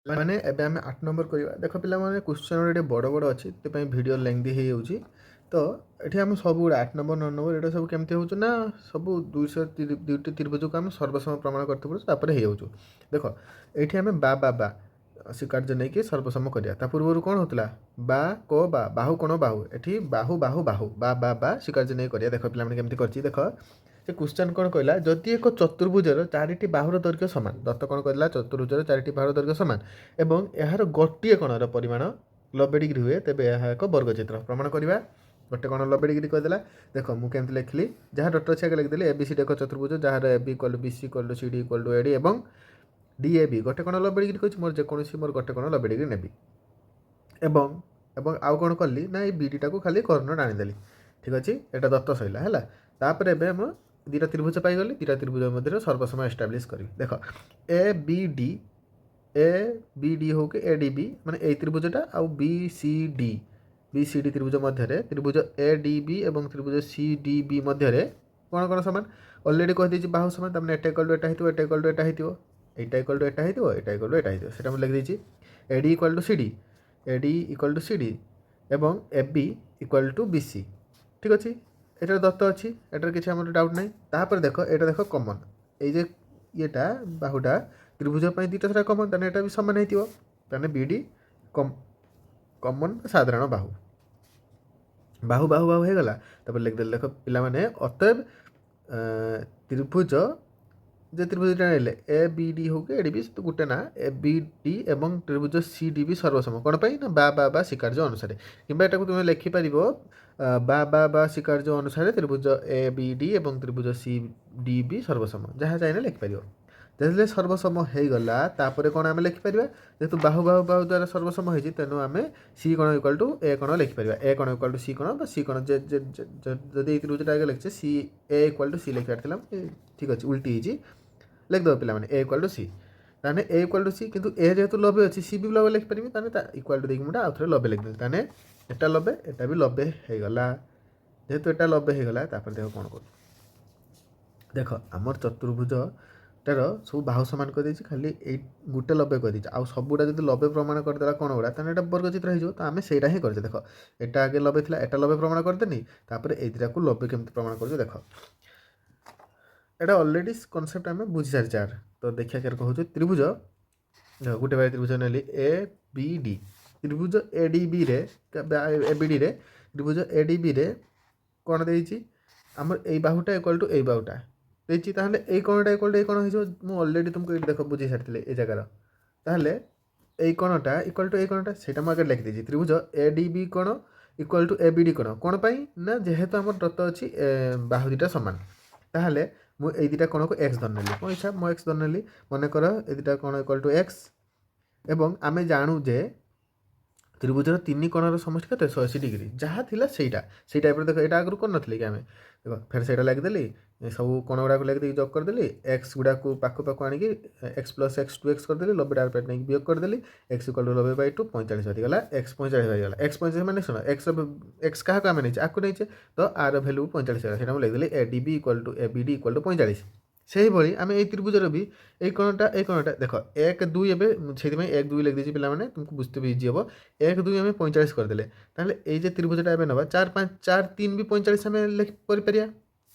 ମାନେ ଏବେ ଆମେ 8 ନମ୍ବର କରିବା। ଦେଖ ପିଲାମାନେ କ୍ୱେଶ୍ଚନ୍ ଗୁଡ଼ା ଟିକେ ବଡ଼ ବଡ଼ ଅଛି, ସେଥିପାଇଁ ଭିଡ଼ିଓ ଲେନ୍ଦି ହେଇଯାଉଛି। ତ ଏଠି ଆମେ ସବୁଗୁଡ଼ା 8 ନମ୍ବର 9 ନମ୍ବର ଏଇଟା ସବୁ କେମିତି ହେଉଛି ନା ସବୁ 202ଟି ତ୍ରିଭୁଜକୁ ଆମେ ସର୍ବସମ ପ୍ରମାଣ କରିତେ ପଡ଼ୁଛୁ, ତାପରେ ହେଇଯାଉଛୁ। ଦେଖ ଏଇଠି ଆମେ ବା ସ୍ୱୀକାର୍ଯ୍ୟ ନେଇକି ସର୍ବସମ କରିବା। ତା ପୂର୍ବରୁ କ'ଣ ହେଉଥିଲା ବା କ ବା ବାହୁ କୋଣ ବାହୁ, ଏଠି ବାହୁ ବାହୁ ବାହୁ ବା ସ୍ୱୀକାର୍ଯ୍ୟ ନେଇ କରିବା। ଦେଖ ପିଲାମାନେ କେମିତି କରିଛି ଦେଖ। ସେ କ୍ୱେଶ୍ଚନ୍ କ'ଣ କହିଲା, ଯଦି ଏକ ଚତୁର୍ଭୁଜର 4ଟି ବାହୁର ଦୈର୍ଘ୍ୟ ସମାନ, ଦତ୍ତ କ'ଣ କହିଲା ଚତୁର୍ଭୁଜର 4ଟି ବାହୁର ଦୈର୍ଘ୍ୟ ସମାନ ଏବଂ ଏହାର ଗୋଟିଏ କୋଣର ପରିମାଣ 90 ଡିଗ୍ରୀ ହୁଏ, ତେବେ ଏହା ଏକ ବର୍ଗଚିତ୍ର। ପ୍ରମାଣ କରିବା। ଗୋଟେ କୋଣ 90 ଡିଗ୍ରୀ କହିଦେଲା। ଦେଖ ମୁଁ କେମିତି ଲେଖିଲି, ଯାହା ଡକ୍ଟର ଛିଆକେ ଲେଖିଦେଲି ABCD ଏକ ଚତୁର୍ଭୁଜ ଯାହାର AB = BC = CD = AD ଏବଂ DAB ଗୋଟେ କୋଣ 90 ଡିଗ୍ରୀ କହିଛି, ମୋର ଯେକୌଣସି ମୋର ଗୋଟେ କୋଣ 90 ଡିଗ୍ରୀ ନେବି। ଏବଂ ଏବଂ ଆଉ କ'ଣ କଲି ନା ଏଇ BDଟାକୁ ଖାଲି କର୍ଣ୍ଣର ଆଣିଦେଲି। ଠିକ୍ ଅଛି, ଏଇଟା ଦତ୍ତ ସଇଲା ହେଲା। ତାପରେ ଏବେ ମୁଁ ଦୁଇଟା ତ୍ରିଭୁଜ ପାଇଗଲି, ଦୁଇଟା ତ୍ରିଭୁଜ ମଧ୍ୟରେ ସର୍ବସମ ଏଷ୍ଟାବ୍ଲିଶ୍ କରିବି। ଦେଖ ABD ହଉ କି ADB ମାନେ ଏଇ ତ୍ରିଭୁଜଟା ଆଉ BCD ତ୍ରିଭୁଜ ମଧ୍ୟରେ ତ୍ରିଭୁଜ ADB ଏବଂ ତ୍ରିଭୁଜ CDB ମଧ୍ୟରେ କ'ଣ କ'ଣ ସମାନ ଅଲରେଡ଼ି କହିଦେଇଛି, ବାହୁ ସମାନ। ତାମାନେ ଏଟା ଇକ୍ୱାଲ୍ ଟୁ ଏଟା ହେଇଥିବ, ଏଟା ଇକ୍ୱାଲ୍ ଟୁ ଏଟା ହେଇଥିବ, ଏଇଟା ଇକ୍ୱାଲ୍ ଟୁ ଏଟା ହେଇଥିବ, ଏଇଟା ଇକ୍ୱାଲ୍ ଟୁ ଏଟା ହେଇଥିବ, ସେଟା ମୁଁ ଲେଖିଦେଇଛି। AD = CD ଏବଂ AB = BC। ଠିକ୍ ଅଛି, ଏଟାର ଦତ୍ତ ଅଛି, ଏଟାର କିଛି ଆମର ଡାଉଟ୍ ନାହିଁ। ତାପରେ ଦେଖ ଏଇଟା ଦେଖ କମନ୍, ଏଇ ଯେ ଇଏଟା ବାହୁଟା ତ୍ରିଭୁଜ ପାଇଁ ଦୁଇଟା ସେଟା କମନ୍, ତାହେଲେ ଏଟା ବି ସମାନ ହେଇଥିବ। ତାହେଲେ BD କମନ୍ ସାଧାରଣ ବାହୁ ହେଇଗଲା। ତାପରେ ଲେଖିଦେଲେ ଦେଖ ପିଲାମାନେ, ଅତଏବ ତ୍ରିଭୁଜ যে ত্রিভুজটা নেলে ABD হଉ କି ADB ଗୋଟେ ନା ABD ଏବଂ ତ୍ରିଭୁଜ CDB ସର୍ବସମ କ'ଣ ପାଇଁ ନା ବା ସ୍ୱୀକାର୍ଯ୍ୟ ଅନୁସାରେ, କିମ୍ବା ଏଟାକୁ ତୁମେ ଲେଖିପାରିବ ବା ସ୍ୱୀକାର୍ଯ୍ୟ ଅନୁସାରେ ତ୍ରିଭୁଜ ABD ଏବଂ ତ୍ରିଭୁଜ CDB ସର୍ବସମ, ଯାହା ଚାହିଁଲେ ଲେଖିପାରିବ। ଯେତେବେଳେ ସର୍ବସମ ହେଇଗଲା ତାପରେ କ'ଣ ଆମେ ଲେଖିପାରିବା, ଯେହେତୁ ବାହୁ ଦ୍ୱାରା ସର୍ବସମ ହେଇଛି, ତେଣୁ ଆମେ C କୋଣ = A କୋଣ ଲେଖିପାରିବା। A କୋଣ = C କୋଣ ବା C କୋଣ ଯଦି ଏଇ ତ୍ରିଭୁଜଟା ଆগে ଲେଖିଛେ A = C ଲେଖିବାର ଥିଲା, ଠିକ୍ ଅଛି, ଉଲ୍ଟି ହେଇଛି, ଲେଖିଦେବ ପିଲାମାନେ A = C। ତାହେଲେ A = C, କିନ୍ତୁ A ଯେହେତୁ 90 ଅଛି, C ବି 90 ଲେଖିପାରିବି, ତାହେଲେ ତା ଇକ୍ୱାଲ୍ ଟୁ ଦେଇକି ମୁଁ ଆଉ ଥରେ 90 ଲେଖିଦେଲି। ତାହେଲେ ଏଟା 90 ଏଟା ବି 90 ହେଇଗଲା। ଯେହେତୁ ଏଟା 90 ହେଇଗଲା, ତାପରେ ଦେଖ କ'ଣ କରୁ। ଦେଖ ଆମର ଚତୁର୍ଭୁଜଟାର ସବୁ ବାହୁ ସମାନ କରିଦେଇଛି, ଖାଲି ଏଇ ଗୋଟେ 90 କରିଦେଇଛି, ଆଉ ସବୁଗୁଡ଼ା ଯଦି 90 ପ୍ରମାଣ କରିଦେଲା କ'ଣ ଗୁଡ଼ା, ତାହେଲେ ଏଟା ବର୍ଗଚିତ୍ର ହେଇଯିବ। ତ ଆମେ ସେଇଟା ହିଁ କରିଛେ। ଦେଖ ଏଟା ଆଗେ 90 ଥିଲା, ଏଟା 90 ପ୍ରମାଣ କରିଦେନି, ତାପରେ ଏଇ ଦୁଇଟାକୁ 90 କେମିତି ପ୍ରମାଣ କରୁଛୁ ଦେଖ। এটা অলরেডি কনসেপ্ট আমি বুঝি সারিছে। আর তো দেখা কেন কହୁଛୁ ত্রিভুজ ଗୋଟେ ବାଇ ତ୍ରିଭୁଜ ନେଲି ABD, ତ୍ରିଭୁଜ ADBରେ ABDରେ ତ୍ରିଭୁଜ ADBରେ କ'ଣ ଦେଇଛି, ଆମର ଏଇ ବାହୁଟା ଇକ୍ୱାଲ୍ ଟୁ ଏଇ ବାହୁଟା ଦେଇଛି, ତାହେଲେ ଏଇ କୋଣଟା ଇକ୍ୱାଲ୍ ଟୁ ଏଇ କୋଣ ହେଇଯିବ। ମୁଁ ଅଲରେଡ଼ି ତୁମକୁ ଏଇଠି ଦେଖ ବୁଝେଇ ସାରିଥିଲି ଏଇ ଜାଗାର। ତାହେଲେ ଏଇ କୋଣଟା ଇକ୍ୱାଲ୍ ଟୁ ଏଇ କୋଣଟା, ସେଇଟା ମୁଁ ଆଗରେ ଲେଖିଦେଇଛି। ତ୍ରିଭୁଜ ADB କୋଣ ଇକ୍ୱାଲ୍ ଟୁ ABD କୋଣ, କ'ଣ ପାଇଁ ନା ଯେହେତୁ ଆମର ଦତ୍ତ ଅଛି ବାହୁ ଦୁଇଟା ସମାନ, ତାହେଲେ ମୁଁ ଏଇ ଦୁଇଟା କୋଣକୁ x ଧରିନେଲି, ମୋ ଇଚ୍ଛା ମୁଁ x ଧରିନେଲି। ମନେକର ଏଇ ଦୁଇଟା କୋଣ ଇକ୍ୱାଲ୍ ଟୁ x, ଏବଂ ଆମେ ଜାଣୁ ଯେ ତ୍ରିଭୁଜର 3 କୋଣର ସମଷ୍ଟି କେତେ 180 ଡିଗ୍ରୀ, ଯାହା ଥିଲା ସେଇଟା ସେଇ ଟାଇପ୍ର। ଦେଖ ଏଇଟା ଆଗରୁ କରିନଥିଲେ କି ଆମେ, ଦେଖ ଫେର ସେଇଟା ଲାଗିଦେଲି, ସବୁ କୋଣ ଗୁଡ଼ାକୁ ଲାଗିଦେଇକି ଯୋଗ କରିଦେଲି, x ଗୁଡ଼ାକୁ ପାଖକୁ ଆଣିକି x + x 2x କରିଦେଲି, 90 ଆର ନେଇକି ବିয়োଗ କରିଦେଲି, x = 90/2 45 ହେଇଗଲା, x 45 ହେଇଗଲା। x 45 ମାନେ ଶୁଣ, x କାହାକୁ ଆମେ ନେଇଛେ, ଆକୁ ନେଇଛେ, ତ ଆର ଭ୍ୟାଲୁ 45 ହେଇଗଲା, ସେଇଟା ମୁଁ ଲେଖିଦେଲି ADB = ABD = 45। ସେଇଭଳି ଆମେ ଏଇ ତ୍ରିଭୁଜର ବି ଏଇ କୋଣଟା ଦେଖ 1 2, ଏବେ ସେଇଥିପାଇଁ 1 2 ଲେଖିଦେଇଛି ପିଲାମାନେ, ତୁମକୁ ବୁଝତେ ବି ଇଜି ହେବ। 1 2 ଆମେ 45 କରିଦେଲେ, ତାହେଲେ ଏଇ ଯେ ତ୍ରିଭୁଜଟା ଏବେ ନେବା 4 5 4 3 ବି 45 ଆମେ କରିପାରିବା।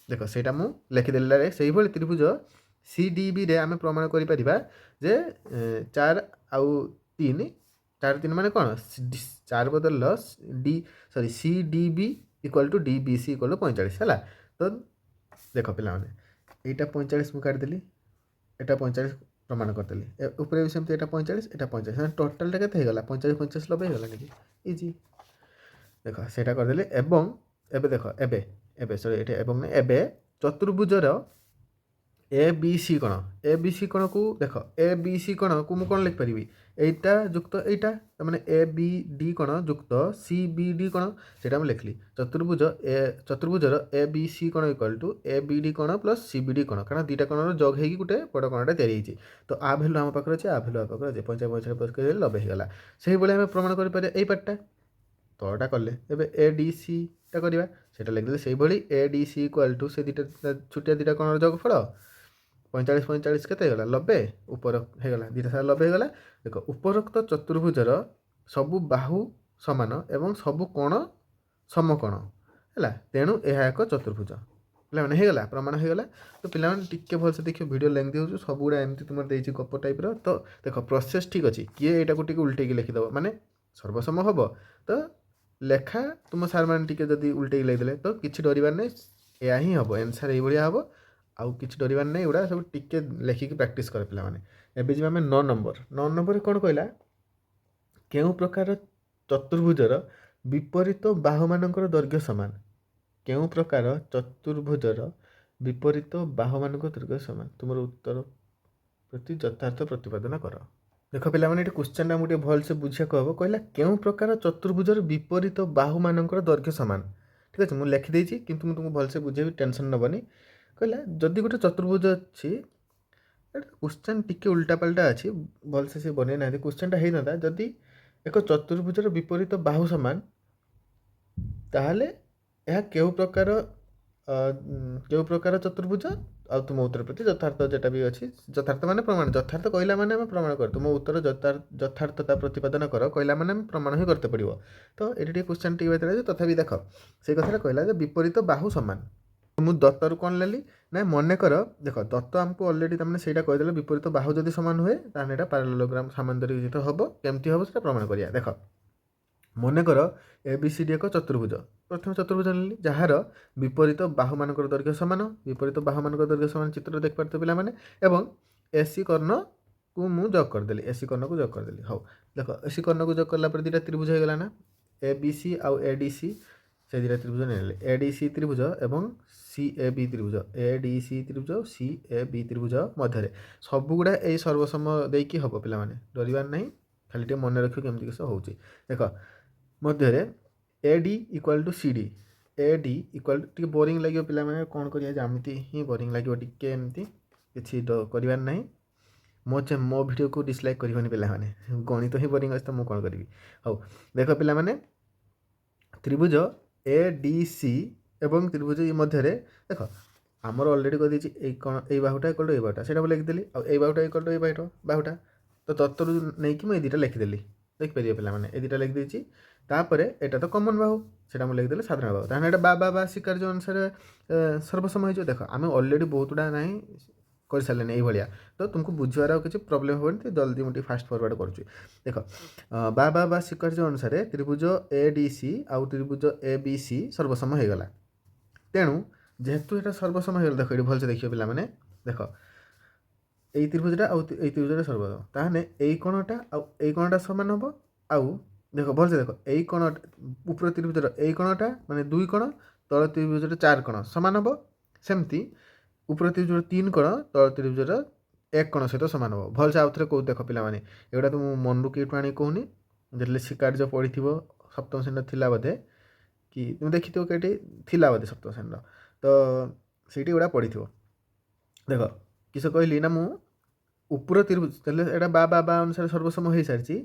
ଦେଖ ସେଇଟା ମୁଁ ଲେଖିଦେଲେ। ସେଇଭଳି ତ୍ରିଭୁଜ CDBରେ ଆମେ ପ୍ରମାଣ କରିପାରିବା ଯେ 4 ଆଉ 3 4 3 ମାନେ କ'ଣ, 4 ବଦଳ CDB = DBC = 45 ହେଲା। ତ ଦେଖ ପିଲାମାନେ এইটা 45 ମୁଁ କାଟିଦେଲି, এটা 45 ପ୍ରମାଣ କରିଦେଲି, ଉପରେ ବି ସେମିତି এটা 45 এটা 45, ଟୋଟାଲଟା କେତେ ହେଇଗଲା 45 45 90 ହେଇଗଲା ନାকি, ଇଜି। ଦେଖ ସେଇଟା କରିଦେଲି। ଏବଂ ଏବେ ଦେଖ ଏବେ ସରି ଏଠି ଏବଂ ଏବେ ଚତୁର୍ଭୁଜର ABC କୋଣ, ABC କୋଣକୁ ଦେଖ, ABC କୋଣକୁ ମୁଁ କ'ଣ ଲେଖିପାରିବି, এইটা ଯୁକ୍ତ এইটা, ତାମାନେ ABD କୋଣ ଯୁକ୍ତ CBD କୋଣ, ସେଇଟା ମୁଁ ଲେଖିଲି। ଚତୁର୍ଭୁଜର ABC କୋଣ ଇକ୍ୱାଲ୍ ଟୁ ABD କୋଣ ପ୍ଲସ୍ CBD କୋଣ, କାରଣ ଦୁଇଟା କୋଣର ଯୋଗ ହେଇକି ଗୋଟେ ବଡ଼ କୋଣଟା ତିଆରି ହେଇଛି। ତ ଆ ଭ୍ୟାଲୁ ଆମ ପାଖରେ ଅଛି, ଆ ଭ୍ୟାଲୁ ଆମ ପାଖରେ ଅଛି, 50 50 90 ହେଇଗଲା। ସେଇଭଳି ଆମେ ପ୍ରମାଣ କରିପାରିବା ଏଇ ପାର୍ଟଟା। ତଳଟା କଲେ ଏବେ ADCଟା କରିବା, ସେଇଟା ଲେଖିଦେଲେ। ସେଇଭଳି ADC = ସେ ଦୁଇଟା ଛୋଟିଆ ଦୁଇଟା କୋଣର ଯୋଗଫଳ 45 45 କେତେ ହେଇଗଲା 90 ଉପର ହେଇଗଲା 2ଟା ସାରା 90 ହେଇଗଲା। ଦେଖ ଉପରୋକ୍ତ ଚତୁର୍ଭୁଜର ସବୁ ବାହୁ ସମାନ ଏବଂ ସବୁ କୋଣ ସମକୋଣ ହେଲା, ତେଣୁ ଏହା ଏକ ଚତୁର୍ଭୁଜ। ପିଲାମାନେ ହେଇଗଲା, ପ୍ରମାଣ ହେଇଗଲା। ତ ପିଲାମାନେ ଟିକେ ଭଲସେ ଦେଖିବ, ଭିଡ଼ିଓ ଲେନ୍ଥି ହେଉଛି, ସବୁଗୁଡ଼ା ଏମିତି ତୁମର ଦେଇଛି ଗପ ଟାଇପ୍ର। ତ ଦେଖ ପ୍ରୋସେସ୍ ଠିକ୍ ଅଛି, କିଏ ଏଇଟାକୁ ଟିକେ ଉଲ୍ଟେଇକି ଲେଖିଦେବ, ମାନେ ସର୍ବସମ ହେବ ତ ଲେଖା ତୁମ ସାର୍ମାନେ ଟିକେ ଯଦି ଉଲ୍ଟେଇକି ଲେଖିଦେଲେ ତ କିଛି ଡରିବାର ନାହିଁ, ଏହା ହିଁ ହେବ, ଆନ୍ସର୍ ଏଇଭଳିଆ ହେବ। ଆଉ କିଛି ଡରିବାର ନାହିଁ, ଏଗୁଡ଼ା ସବୁ ଟିକେ ଲେଖିକି ପ୍ରାକ୍ଟିସ୍ କରେ ପିଲାମାନେ। ଏବେ ଯିବା ଆମେ 9 ନମ୍ବର। 9 ନମ୍ବରରେ କ'ଣ କହିଲା, କେଉଁ ପ୍ରକାର ଚତୁର୍ଭୁଜର ବିପରୀତ ବାହୁମାନଙ୍କର ଦୈର୍ଘ୍ୟ ସମାନ। କେଉଁ ପ୍ରକାର ଚତୁର୍ଭୁଜର ବିପରୀତ ବାହୁମାନଙ୍କ ଦୈର୍ଘ୍ୟ ସମାନ, ତୁମର ଉତ୍ତର ପ୍ରତି ଯଥାର୍ଥ ପ୍ରତିପାଦନ କର। ଦେଖ ପିଲାମାନେ, ଏଠି କ୍ୱେଶ୍ଚନଟା ଆମକୁ ଟିକେ ଭଲସେ ବୁଝିବାକୁ ହେବ। କହିଲା କେଉଁ ପ୍ରକାର ଚତୁର୍ଭୁଜର ବିପରୀତ ବାହୁମାନଙ୍କର ଦୈର୍ଘ୍ୟ ସମାନ। ଠିକ୍ ଅଛି, ମୁଁ ଲେଖିଦେଇଛି କିନ୍ତୁ ମୁଁ ତୁମକୁ ଭଲସେ ବୁଝେଇବି, ଟେନସନ୍ ନେବନି। କହିଲା ଯଦି ଗୋଟେ ଚତୁର୍ଭୁଜ ଅଛି, ଏଇଟା କ୍ୱେଶ୍ଚନ୍ ଟିକେ ଉଲ୍ଟାପାଲ୍ଟା ଅଛି, ଭଲସେ ସେ ବନେଇ ନାହାନ୍ତି। କ୍ୱେଶ୍ଚନଟା ହେଇନଥା ଯଦି ଏକ ଚତୁର୍ଭୁଜର ବିପରୀତ ବାହୁ ସମାନ, ତାହେଲେ ଏହା କେଉଁ ପ୍ରକାର ଚତୁର୍ଭୁଜ, ଆଉ ତୁମ ଉତ୍ତର ପ୍ରତି ଯଥାର୍ଥ ଯେଟା ବି ଅଛି, ଯଥାର୍ଥ ମାନେ ପ୍ରମାଣ, ଯଥାର୍ଥ କହିଲା ମାନେ ଆମେ ପ୍ରମାଣ କର, ତୁମ ଉତ୍ତର ଯଥାର୍ଥତା ପ୍ରତିପାଦନ କର କହିଲା ମାନେ ଆମେ ପ୍ରମାଣ ହିଁ କରତେ ପଡ଼ିବ। ତ ଏଠି ଟିକେ କ୍ୱେଶ୍ଚନ୍ ଟିକେ ବାତିଲ ଅଛି, ତଥାପି ଦେଖ ସେଇ କଥାଟା କହିଲା ଯେ ବିପରୀତ ବାହୁ ସମାନ। ମୁଁ ଦତ୍ତରୁ କ'ଣ ନେଲି ନା, ମନେକର ଦେଖ ଦତ୍ତ ଆମକୁ ଅଲରେଡ଼ି ତାମାନେ ସେଇଟା କହିଦେଲେ, ବିପରୀତ ବାହୁ ଯଦି ସମାନ ହୁଏ ତାହେଲେ ଏଇଟା ପାରାଲେଲୋଗ୍ରାମ ସାମାନ୍ତରିକ ହେବ। କେମିତି ହେବ ସେଟା ପ୍ରମାଣ କରିବା। ଦେଖ ମନେକର ABCD ଏକ ଚତୁର୍ଭୁଜ, ପ୍ରଥମେ ଚତୁର୍ଭୁଜ ନେଲି ଯାହାର ବିପରୀତ ବାହୁମାନଙ୍କର ଦୈର୍ଘ୍ୟ ସମାନ। ବିପରୀତ ବାହୁମାନଙ୍କର ଦୈର୍ଘ୍ୟ ସମାନ ଚିତ୍ର ଦେଖିପାରୁଥିବେ ପିଲାମାନେ। ଏବଂ AC କର୍ଣ୍ଣକୁ ମୁଁ ଯୋଗ କରିଦେଲି, AC କର୍ଣ୍ଣକୁ ଯୋଗ କରିଦେଲି। ହଉ ଦେଖ AC କର୍ଣ୍ଣକୁ ଯୋଗ କଲା ପରେ ଦୁଇଟା ତ୍ରିଭୁଜ ହେଇଗଲା ନା, ABC ଆଉ ADC, ସେ ଦୁଇଟା ତ୍ରିଭୁଜ ନେଲେ, ADC ତ୍ରିଭୁଜ ଏବଂ CAB ତ୍ରିଭୁଜ, ADC ତ୍ରିଭୁଜ CAB ତ୍ରିଭୁଜ ମଧ୍ୟରେ ସବୁଗୁଡ଼ା ଏଇ ସର୍ବସମ ଦେଇକି ହେବ ପିଲାମାନେ, ଡରିବାର ନାହିଁ, ଖାଲି ଟିକେ ମନେ ରଖିବ କେମିତି କିସ ହେଉଛି। ଦେଖ ମଧ୍ୟରେ AD equal to CD, AD equal to, ଟିକେ ବୋରିଂ ଲାଗିବ ପିଲାମାନେ, କ'ଣ କରିବା, ଯେମିତି ହିଁ ବୋରିଂ ଲାଗିବ ଟିକେ, ଏମିତି କିଛି କରିବାର ନାହିଁ। ମୋ ଭିଡ଼ିଓକୁ ଡିସଲାଇକ୍ କରିବନି ପିଲାମାନେ, ଗଣିତ ହିଁ ବୋରିଂ ଅଛି ତ ମୁଁ କ'ଣ କରିବି। ହଉ ଦେଖ ପିଲାମାନେ, ତ୍ରିଭୁଜ ADC ଏବଂ ତ୍ରିଭୁଜ ମଧ୍ୟରେ ଦେଖ ଆମର ଅଲରେଡ଼ି କହିଦେଇଛି ଏଇ ବାହୁଟା ଇକ୍ୱାଲ୍ ଟୁ ଏଇ ବାହୁଟା, ସେଇଟା ମୁଁ ଲେଖିଦେଲି। ଆଉ ଏଇ ବାହୁଟା ଇକ୍ୱାଲ୍ ଟୁ ଏଇ ବାହୁଟା, ତ ତତ୍ତ୍ୱରୁ ନେଇକି ମୁଁ ଏଇ ଦୁଇଟା ଲେଖିଦେଲି, ଦେଖିପାରିବେ ପିଲାମାନେ, ଏଇ ଦୁଇଟା ଲେଖିଦେଇଛି। ତାପରେ ଏଇଟା ତ କମନ୍ ବାହୁ, ସେଇଟା ମୁଁ ଲେଖିଦେଲି ସାଧାରଣ ବାହୁ, ତାହେଲେ ଏଇଟା ବା ସ୍ୱୀକାର୍ଯ୍ୟ ଅନୁସାରେ ସର୍ବସମ ହେଇଯିବ। ଦେଖ ଆମେ ଅଲରେଡ଼ି ବହୁତ ଗୁଡ଼ା ନାହିଁ କରିସାରିଲେଣି ଏଇଭଳିଆ, ତ ତୁମକୁ ବୁଝିବାର ଆଉ କିଛି ପ୍ରୋବ୍ଲେମ୍ ହେବନି। ତ ଜଲ୍ଦି ମୁଁ ଟିକେ ଫାଷ୍ଟ ଫରୱାର୍ଡ଼ କରୁଛି। ଦେଖ ବା ସ୍ୱୀକାର୍ଯ୍ୟ ଅନୁସାରେ ତ୍ରିଭୁଜ ADC ଆଉ ତ୍ରିଭୁଜ ABC ସର୍ବସମ ହେଇଗଲା। ତେଣୁ ଯେହେତୁ ଏଇଟା ସର୍ବସମ ହେଇଗଲା, ଦେଖ ଏଠି ଭଲସେ ଦେଖିବ ପିଲାମାନେ, ଦେଖ ଏଇ ତ୍ରିଭୁଜଟା ଆଉ ଏଇ ତ୍ରିଭୁଜଟା ସର୍ବସମ, ତାହେଲେ ଏଇ କୋଣଟା ଆଉ ଏଇ କୋଣଟା ସମାନ ହେବ। ଆଉ ଦେଖ ଭଲସେ ଦେଖ, ଏଇ କୋଣ ଉପର ତ୍ରିଭୁଜର ଏଇ କୋଣଟା ମାନେ 2 କୋଣ, ତଳ ତ୍ରିଭୁଜର 4 କୋଣ ସମାନ ହେବ। ସେମିତି ଉପର ତ୍ରିଭୁଜର 3 କୋଣ, ତଳ ତ୍ରିଭୁଜର 1 କୋଣ ସହିତ ସମାନ ହେବ। ଭଲସେ ଆଉ ଥରେ କହୁ, ଦେଖ ପିଲାମାନେ, ଏଗୁଡ଼ା ତ ମୁଁ ମନରୁ କିଠୁ ଆଣିକି କହୁନି, ଯେତେବେଳେ ସ୍ୱୀକାର୍ଯ୍ୟ ପଢ଼ିଥିବ ସପ୍ତମ ଶ୍ରେଣୀର ଥିଲା ବୋଧେ, କି ତୁମେ ଦେଖିଥିବ କେଠି ଥିଲା ବୋଧେ ସପ୍ତମ ଶ୍ରେଣୀର, ତ ସେଇଠି ଏଗୁଡ଼ା ପଢ଼ିଥିବ। ଦେଖ କିସ କହିଲି ନା, ମୁଁ ଉପର ତ୍ରିଭୁଜ ତାହେଲେ ଏଇଟା ବା ଅନୁସାରେ ସର୍ବସମ ହେଇସାରିଛି।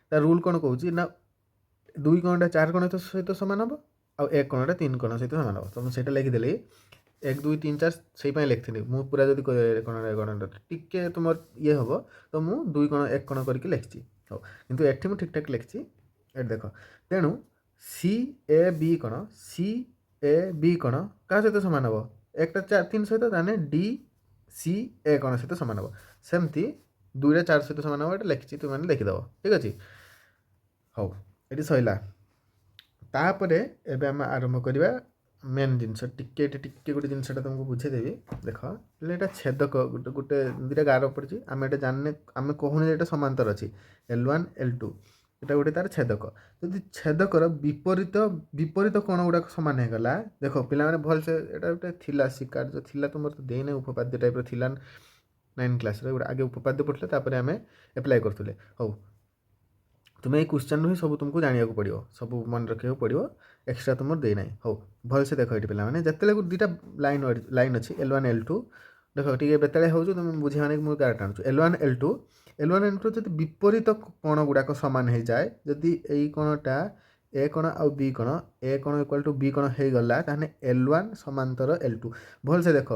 ତା ରୁଲ୍ କ'ଣ କହୁଛି ନା, 2 କୋଣଟା 4 କୋଣ ସହିତ ସମାନ ହେବ, ଆଉ 1 କୋଣଟା 3 କୋଣ ସହିତ ସମାନ ହେବ। ତ ମୁଁ ସେଇଟା ଲେଖିଦେଲି 1 2 3 4, ସେଇପାଇଁ ଲେଖିଥିଲି। ମୁଁ ପୁରା ଯଦି କୋଣଟା ଟିକେ ତୁମର ଇଏ ହେବ ତ ମୁଁ 2 କୋଣ 1 କୋଣ କରିକି ଲେଖିଛି। ହଉ କିନ୍ତୁ ଏଠି ମୁଁ ଠିକ୍ ଠାକ୍ ଲେଖିଛି। ଏଠି ଦେଖ, ତେଣୁ CAB କୋଣ କାହା ସହିତ ସମାନ ହେବ, 1ଟା 4 3 ସହିତ, ତାହେଲେ DCA କୋଣ ସହିତ ସମାନ ହେବ। ସେମିତି 2ଟା 4 ସହିତ ସମାନ ହେବ, ଏଇଟା ଲେଖିଛି, ତୁମେ ଲେଖିଦେବ, ଠିକ୍ ଅଛି। ହଉ ଏଠି ସରିଲା। ତାପରେ ଏବେ ଆମେ ଆରମ୍ଭ କରିବା ମେନ୍ ଜିନିଷ। ଏଠି ଟିକେ ଗୋଟେ ଜିନିଷଟା ତୁମକୁ ବୁଝେଇଦେବି। ଦେଖ ଏଇଟା ଛେଦକ, ଗୋଟେ ଦୁଇଟା ଗାର ପଡ଼ିଛି, ଆମେ ଏଇଟା ଜାଣିନେ, ଆମେ କହୁନି ଯେ ଏଇଟା ସମାନ୍ତର ଅଛି, L1 L2, ଏଇଟା ଗୋଟେ ତା'ର ଛେଦକ। ଯଦି ଛେଦକର ବିପରୀତ କୋଣ ଗୁଡ଼ାକ ସମାନ ହେଇଗଲା, ଦେଖ ପିଲାମାନେ ଭଲସେ, ଏଇଟା ଗୋଟେ ଥିଲା ସ୍ୱୀକାର୍ଯ୍ୟ ଥିଲା, ତୁମର ତ ଦେଇନେ ଉପପାଦ୍ୟ ଟାଇପ୍ର ଥିଲା 9 କ୍ଲାସ୍ରେ, ଗୋଟେ ଆଗେ ଉପପାଦ୍ୟ ପଢ଼ିଥିଲେ, ତାପରେ ଆମେ ଆପ୍ଲାଏ କରୁଥିଲେ। ହଉ ତୁମେ ଏଇ କ୍ୱେଶ୍ଚନ୍ରୁ ହିଁ ସବୁ ତୁମକୁ ଜାଣିବାକୁ ପଡ଼ିବ, ସବୁ ମନେ ରଖିବାକୁ ପଡ଼ିବ, ଏକ୍ସଟ୍ରା ତୁମର ଦେଇନାହିଁ। ହଉ ଭଲସେ ଦେଖ ଏଠି ପିଲାମାନେ, ଯେତେବେଳେ ଦୁଇଟା ଲାଇନ୍ ଅଛି L1 L2, ଦେଖ ଟିକେ ବେତାଳିଆ ହେଉଛି, ତୁମେ ବୁଝିବା ନାହିଁ, ମୁଁ ଗାର ଟାଣୁଛୁ। L1 L2 ଯଦି ବିପରୀତ କୋଣ ଗୁଡ଼ାକ ସମାନ ହେଇଯାଏ, ଯଦି ଏଇ କୋଣଟା A କୋଣ ଆଉ B କୋଣ, A କୋଣ ଇକ୍ୱାଲ୍ ଟୁ B କୋଣ ହେଇଗଲା, ତାହେଲେ L1 ସମାନ୍ତର L2। ଭଲସେ ଦେଖ,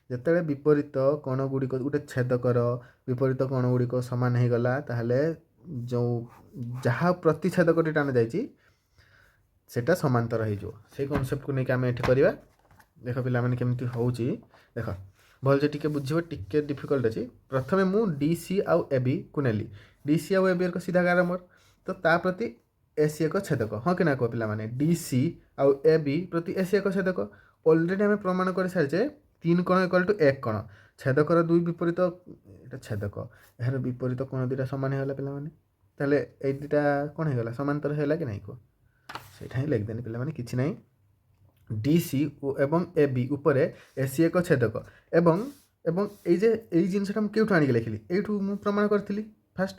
ଯେତେବେଳେ ବିପରୀତ କୋଣଗୁଡ଼ିକ ଗୋଟେ ଛେଦକର ବିପରୀତ କୋଣଗୁଡ଼ିକ ସମାନ ହେଇଗଲା ତାହେଲେ ଯେଉଁ ଯାହା ପ୍ରତିଛେଦକଟି ଟାଣା ଯାଇଛି ସେଟା ସମାନ୍ତର ହେଇଯିବ। ସେଇ କନସେପ୍ଟକୁ ନେଇକି ଆମେ ଏଠି କରିବା। ଦେଖ ପିଲାମାନେ କେମିତି ହେଉଛି ଦେଖ ଭଲସେ ଟିକେ ବୁଝିବ, ଟିକେ ଡିଫିକଲ୍ଟ ଅଛି। ପ୍ରଥମେ ମୁଁ ଡି ସି ଆଉ ଏ ବି କୁ ନେଲି। ଡି ସି ଆଉ ଏ ବି ଏକ ସିଧା ଗାର ମୋର, ତ ତା ପ୍ରତି ଏସି ଏକ ଛେଦକ, ହଁ କି ନା କୁହ ପିଲାମାନେ? ଡି ସି ଆଉ ଏ ବି ପ୍ରତି ଏସି ଏକ ଛେଦକ। ଅଲରେଡ଼ି ଆମେ ପ୍ରମାଣ କରିସାରିଛେ 3 କୋଣ ଇକ୍ୱାଲ୍ ଟୁ 1 କୋଣ। ଛେଦକର 2 ବିପରୀତ, ଏଇଟା ଛେଦକ, ଏହାର ବିପରୀତ କୋଣ ଦୁଇଟା ସମାନ ହେଇଗଲା ପିଲାମାନେ। ତାହେଲେ ଏଇ ଦୁଇଟା କ'ଣ ହେଇଗଲା? ସମାନ୍ତର ହେଲା କି ନାହିଁ କୁହ? ସେଇଟା ହିଁ ଲେଖିଦେନି ପିଲାମାନେ, କିଛି ନାହିଁ। ଡି ସି ଏବଂ ଏ ବି ଉପରେ ଏସି ଏକ ଛେଦକ ଏବଂ ଏଇ ଯେ ଏଇ ଜିନିଷଟା ମୁଁ କେଉଁଠୁ ଆଣିକି ଲେଖିଲି? ଏଇଠୁ ମୁଁ ପ୍ରମାଣ କରିଥିଲି ଫାଷ୍ଟ,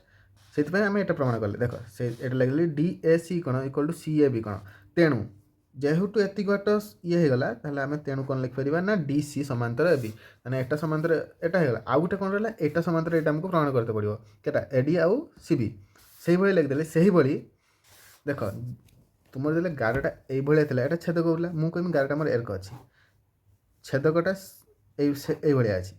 ସେଥିପାଇଁ ଆମେ ଏଇଟା ପ୍ରମାଣ କଲେ। ଦେଖ ସେ ଏଇଟା ଲେଖିଲି ଡି ଏ ସି କୋଣ ଇକ୍ୱାଲ୍ ଟୁ ସି ଏ ବି କୋଣ। ତେଣୁ ଯେହେତୁ ଏତିକି ବାଟ ଇଏ ହେଇଗଲା, ତାହେଲେ ଆମେ ତେଣୁ କ'ଣ ଲେଖିପାରିବା ନା ଡି ସି ସମାନ୍ତର ଏ ବି। ମାନେ ଏଟା ସମାନ୍ତର ଏଟା ହେଇଗଲା। ଆଉ ଗୋଟେ କ'ଣ ରହିଲା? ଏଇଟା ସମାନ୍ତର ଏଇଟା ଆମକୁ ପ୍ରମାଣ କରତେ ପଡ଼ିବ। କେଟା? ଏ ଡି ଆଉ ସି ବି। ସେଇଭଳି ଲେଖିଦେଲେ। ସେହିଭଳି ଦେଖ ତୁମର ଯେତେବେଳେ ଗାରଟା এইଭଳିଆ ଥିଲା, ଏଇଟା ଛେଦକ ହେଲା, ମୁଁ କହିବି ଗାରଟା ମୋର ଏରକ ଅଛି, ଛେଦକଟା এইଭଳିଆ ଅଛି,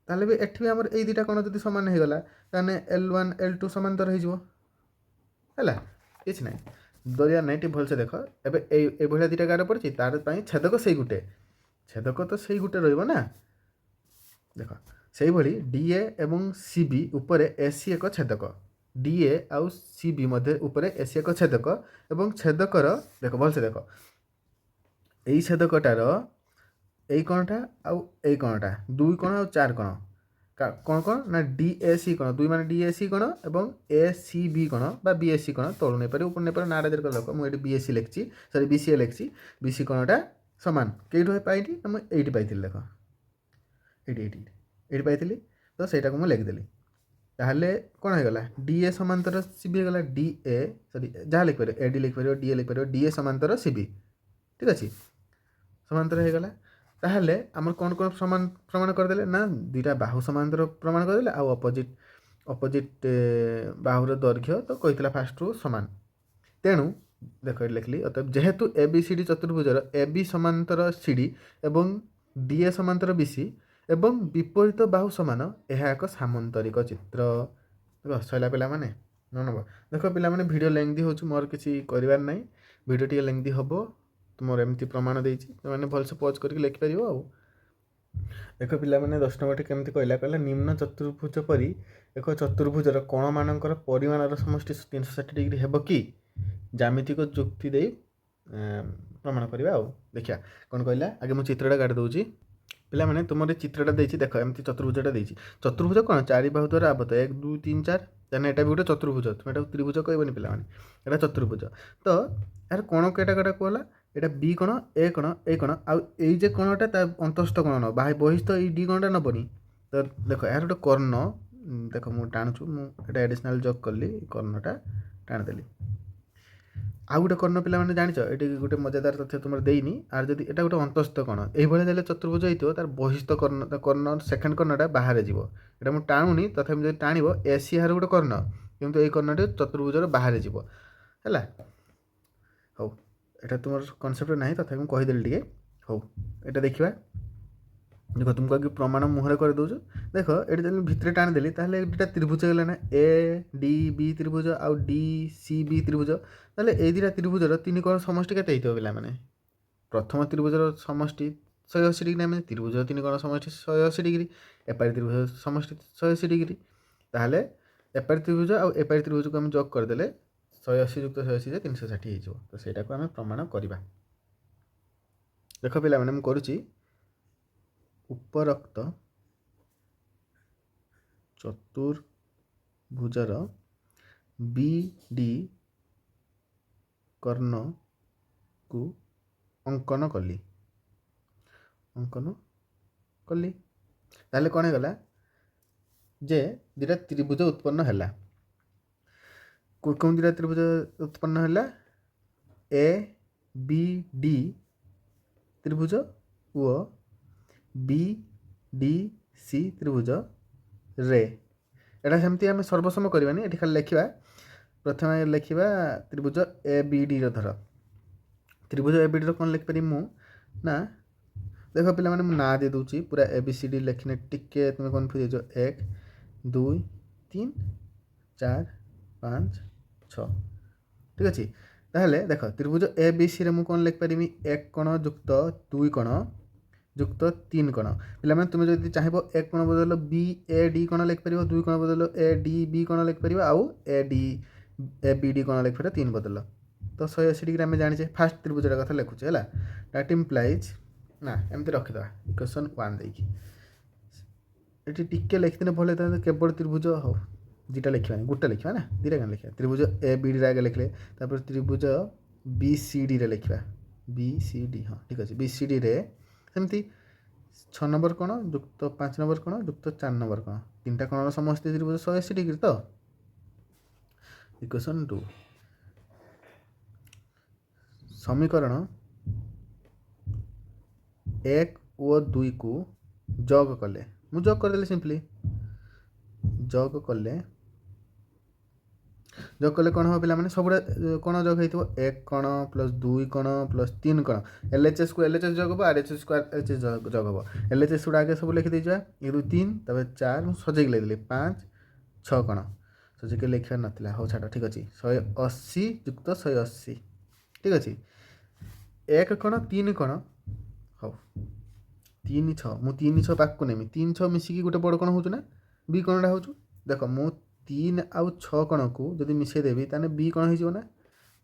ତାହେଲେ ବି ଏଠି ବି ଆମର ଏଇ ଦୁଇଟା କୋଣ ଯଦି ସମାନ ହେଇଗଲା ତାହେଲେ L1 L2 ସମାନ୍ତର ହେଇଯିବ ହେଲା। କିଛି ନାହିଁ, ଦରିଆ ନାହିଁ, ଟିକେ ଭଲସେ ଦେଖ। ଏବେ এইଭଳିଆ ଦୁଇଟା ଗାର ପଡ଼ିଛି, ତାର ପାଇଁ ଛେଦକ ସେଇ ଗୋଟେ, ଛେଦକ ତ ସେଇ ଗୋଟେ ରହିବ ନା। ଦେଖ ସେଇଭଳି DA ଏବଂ CB ଉପରେ AC ଏକ ଛେଦକ, DA ଆଉ CB ମଧ୍ୟ ଉପରେ AC ଏକ ଛେଦକ ଏବଂ ଛେଦକର ଦେଖ ଭଲସେ ଦେଖ, ଏଇ ଛେଦକଟାର ଏଇ କୋଣଟା ଆଉ ଏଇ କୋଣଟା 2 କୋଣ ଆଉ 4 କୋଣ, କ'ଣ କ'ଣ ନା DAC କୋଣ, 2 ମାନେ DAC କୋଣ ଏବଂ ACB କୋଣ ବା BAC କୋଣ, ତଳୁ ନେଇପାରିବ ଉପର ନେଇପାରିବ, ନାଁଟା ଯେମିତି ଦେଖ ମୁଁ ଏଠି BAC ଲେଖିଛି, ସରି BCA ଲେଖିଛି। BC କୋଣଟା ସମାନ କେଇଠୁ ପାଇଲି? ମୁଁ ଏଇଠି ପାଇଥିଲି, ଦେଖ ଏଇଠି ପାଇଥିଲି, ତ ସେଇଟାକୁ ମୁଁ ଲେଖିଦେଲି। ତାହେଲେ କ'ଣ ହେଇଗଲା? DA ସମାନ୍ତର CB ହେଇଗଲା। DA ସରି ଯାହା ଲେଖିପାରିବ, AD ଲେଖିପାରିବ, DA ଲେଖିପାରିବ, DA ସମାନ୍ତର CB, ଠିକ୍ ଅଛି, ସମାନ୍ତର ହେଇଗଲା। ତାହେଲେ ଆମର କ'ଣ କ'ଣ ପ୍ରମାଣ କରିଦେଲେ ନା ଦୁଇଟା ବାହୁ ସମାନ୍ତର ପ୍ରମାଣ କରିଦେଲେ, ଆଉ ଅପୋଜିଟ୍ ବାହୁର ଦୈର୍ଘ୍ୟ ତ କହିଥିଲା ଫାଷ୍ଟରୁ ସମାନ। ତେଣୁ ଦେଖ ଏଠି ଲେଖିଲି, ଯେହେତୁ ABCD ଚତୁର୍ଭୁଜର AB ସମାନ୍ତର CD ଏବଂ DA ସମାନ୍ତର BC ଏବଂ ବିପରୀତ ବାହୁ ସମାନ, ଏହା ଏକ ସାମନ୍ତରିକ ଚିତ୍ର। ଦେଖ ସଇଲା ପିଲାମାନେ। ଦେଖ ପିଲାମାନେ ଭିଡ଼ିଓ ଲେନ୍ଦି ହେଉଛି, ମୋର କିଛି କରିବାର ନାହିଁ, ଭିଡ଼ିଓ ଟିକେ ଲେନ୍ଦି ହେବ, ତୁମର ଏମିତି ପ୍ରମାଣ ଦେଇଛି, ସେମାନେ ଭଲସେ ପଜ୍ କରିକି ଲେଖିପାରିବ। ଆଉ ଦେଖ ପିଲାମାନେ 10 ନମ୍ବରଟି କେମିତି କହିଲା ନିମ୍ନ ଚତୁର୍ଭୁଜ ପରି ଏକ ଚତୁର୍ଭୁଜର କୋଣମାନଙ୍କର ପରିମାଣର ସମଷ୍ଟି 360 ଡିଗ୍ରୀ ହେବ କି? ଜ୍ୟାମିତିକ ଯୁକ୍ତି ଦେଇ ପ୍ରମାଣ କରିବା। ଆଉ ଦେଖିବା କ'ଣ କହିଲା। ଆଗେ ମୁଁ ଚିତ୍ରଟା କାଟି ଦେଉଛି ପିଲାମାନେ, ତୁମର ଏ ଚିତ୍ରଟା ଦେଇଛି, ଦେଖ ଏମିତି ଚତୁର୍ଭୁଜଟା ଦେଇଛି। ଚତୁର୍ଭୁଜ କ'ଣ? 4 ବାହୁ ଦ୍ୱାରା ଆବଦ୍ଧ, 1 2 3 4, ତାହେଲେ ଏଇଟା ବି ଗୋଟେ ଚତୁର୍ଭୁଜ, ତୁମେ ଏଟାକୁ ତ୍ରିଭୁଜ କହିବନି ପିଲାମାନେ, ଏଇଟା ଚତୁର୍ଭୁଜ। ତ ଏହାର କୋଣ କେଇଟା କେଇଟା କୁହଲା? এটা বি কোণ, এ কোণ, এই কোণ, ଆଉ ଏଇ ଯେ କୋଣଟା ତା ଅନ୍ତସ୍ଥ କୋଣ ନବ, ବହିସ୍ଥ ଏଇ ଡି କୋଣଟା ନେବନି। ତ ଦେଖ ଏହାର ଗୋଟେ କର୍ଣ୍ଣ, ଦେଖ ମୁଁ ଟାଣୁଛୁ, ମୁଁ ଏଇଟା ଆଡ଼ିସନାଲ୍ ଜବ୍ କଲି, କର୍ଣ୍ଣଟା ଟାଣିଦେଲି। ଆଉ ଗୋଟେ କର୍ଣ୍ଣ ପିଲାମାନେ ଜାଣିଛ, ଏଠି ଗୋଟେ ମଜାଦାର ତଥ୍ୟ ତୁମର ଦେଇନି, ଆର ଯଦି ଏଇଟା ଗୋଟେ ଅନ୍ତସ୍ଥ କୋଣ, ଏଇଭଳିଆ ଦେଲେ ଚତୁର୍ଭୁଜ ହେଇଥିବ, ତାର ବହିସ୍ଥ କର୍ଣ୍ଣ ସେକେଣ୍ଡ କର୍ଣ୍ଣଟା ବାହାରେ ଯିବ। ଏଇଟା ମୁଁ ଟାଣୁନି, ତଥାପି ଯଦି ଟାଣିବ ଏସି ଏହାର ଗୋଟେ କର୍ଣ୍ଣ, କିନ୍ତୁ ଏଇ କର୍ଣ୍ଣଟି ଚତୁର୍ଭୁଜର ବାହାରେ ଯିବ ହେଲା। ହଉ এটা তোমার কনসেপ্ট ନାହିଁ, ତଥାପି ମୁଁ କହିଦେଲି ଟିକେ। ହଉ এটা ଦେଖିବା। ଦେଖ ତୁମକୁ ଆଗେ ପ୍ରମାଣ ମୁହଁରେ କରିଦେଉଛୁ। ଦେଖ ଏଠି ଯଦି ଭିତରେ ଟାଣିଦେଲି, ତାହେଲେ ଦୁଇଟା ତ୍ରିଭୁଜ ହେଇଗଲା ନା, ADB ତ୍ରିଭୁଜ ଆଉ DCB ତ୍ରିଭୁଜ। ତାହେଲେ ଏଇ ଦୁଇଟା ତ୍ରିଭୁଜର 3 କୋଣ ସମଷ୍ଟି କେତେ ହେଇଥିବ ପିଲାମାନେ? ପ୍ରଥମ ତ୍ରିଭୁଜର ସମଷ୍ଟି 180 ଡିଗ୍ରୀ, ଆମେ ତ୍ରିଭୁଜର 3 କୋଣ ସମଷ୍ଟି 180 ଡିଗ୍ରୀ, ଏପାରି ତ୍ରିଭୁଜ ସମଷ୍ଟି 180 ଡିଗ୍ରୀ। ତାହେଲେ ଏପାରି ତ୍ରିଭୁଜ ଆଉ ଏପାରି ତ୍ରିଭୁଜକୁ ଆମେ ଯୋଗ କରିଦେଲେ 180 ଯୁକ୍ତ 180 ଯେ 360 ହେଇଯିବ। ତ ସେଇଟାକୁ ଆମେ ପ୍ରମାଣ କରିବା। ଦେଖ ପିଲାମାନେ ମୁଁ କରୁଛି, ଉପରୋକ୍ତ ଚତୁର୍ଭୁଜର BD କର୍ଣ୍ଣକୁ ଅଙ୍କନ କଲି। ତାହେଲେ କ'ଣ ହେଇଗଲା? ଯେ ଦୁଇଟା ତ୍ରିଭୁଜ ଉତ୍ପନ୍ନ ହେଲା। କେଉଁ ଦୁଇଟା ତ୍ରିଭୁଜ ଉତ୍ପନ୍ନ ହେଲା? ABD ତ୍ରିଭୁଜ ଓ BDC ତ୍ରିଭୁଜରେ। ଏଇଟା ସେମିତି ଆମେ ସର୍ବସମ କରିବାନି, ଏଠି ଖାଲି ଲେଖିବା, ପ୍ରଥମେ ଲେଖିବା ତ୍ରିଭୁଜ ABDର। ଧର ତ୍ରିଭୁଜ ABDର କ'ଣ ଲେଖିପାରିବି ମୁଁ ନା, देख पे ना दे दूची पूरा ABCD लिखने टिके तुम कन्फ्यूज हो 1 2 3 4 5 6 ठीक अच्छे ताहले देख त्रिभुज ABC रे मु कौन लिख पारि 1 कोण युक्त 2 कोण युक्त 3 कोण पे तुम जो चाहब 1 कोण बदल BAD कोण लिख पार 2 कोण बदल ADB कोण लिख पार आउ ABD कोण लिख पार 3 बदल तो 180 डिग्री आम जाने फास्ट त्रिभुज कथा लिखुचे है दैट इम्प्लाइज ना एमती रखीद इक्वेशन 1 देखिए टिके लिखिदे भल होता केवल त्रिभुज हो दुटा लिखा गोटे लिखा ना दुटा क्या लिखा त्रिभुज ABD आगे लिखले त्रिभुज BCD रे लिखा BCD हाँ ठीक अच्छे BCD रे सेमती 6 नंबर कोण युक्त 5 नंबर कोण युक्त 4 नंबर कोण तीन टा कोण समस्त त्रिभुज 180 डिग्री तो इक्वेशन 2 समीकरण 1 और 2 को जग कले मु जग करदेली सिंपली जग कले कौन हम पे सब कौन जग हो 1 कोण प्लस 2 कोण प्लस 3 कोण LHS को LHS जग हम RHS को RHS जग हम LHS गुड़ा आगे सब लिखी दीजिए 1 2 3 तब 4 सजेक लिखिली 5 6 कोण सजेक लिखा नाला हो छाड़ ठीक अच्छे 180 युक्त 180 ठीक अच्छे 1 कोण 3 कोण हाँ 3 6 मु 3 6 पाक नेमी 3 6 मिसिकी गोटे बड़ कोण हो बी कोणटा हो देख मु 3 आउ 6 कोण को जब मिसेदेवी ताने बी कोण हो ना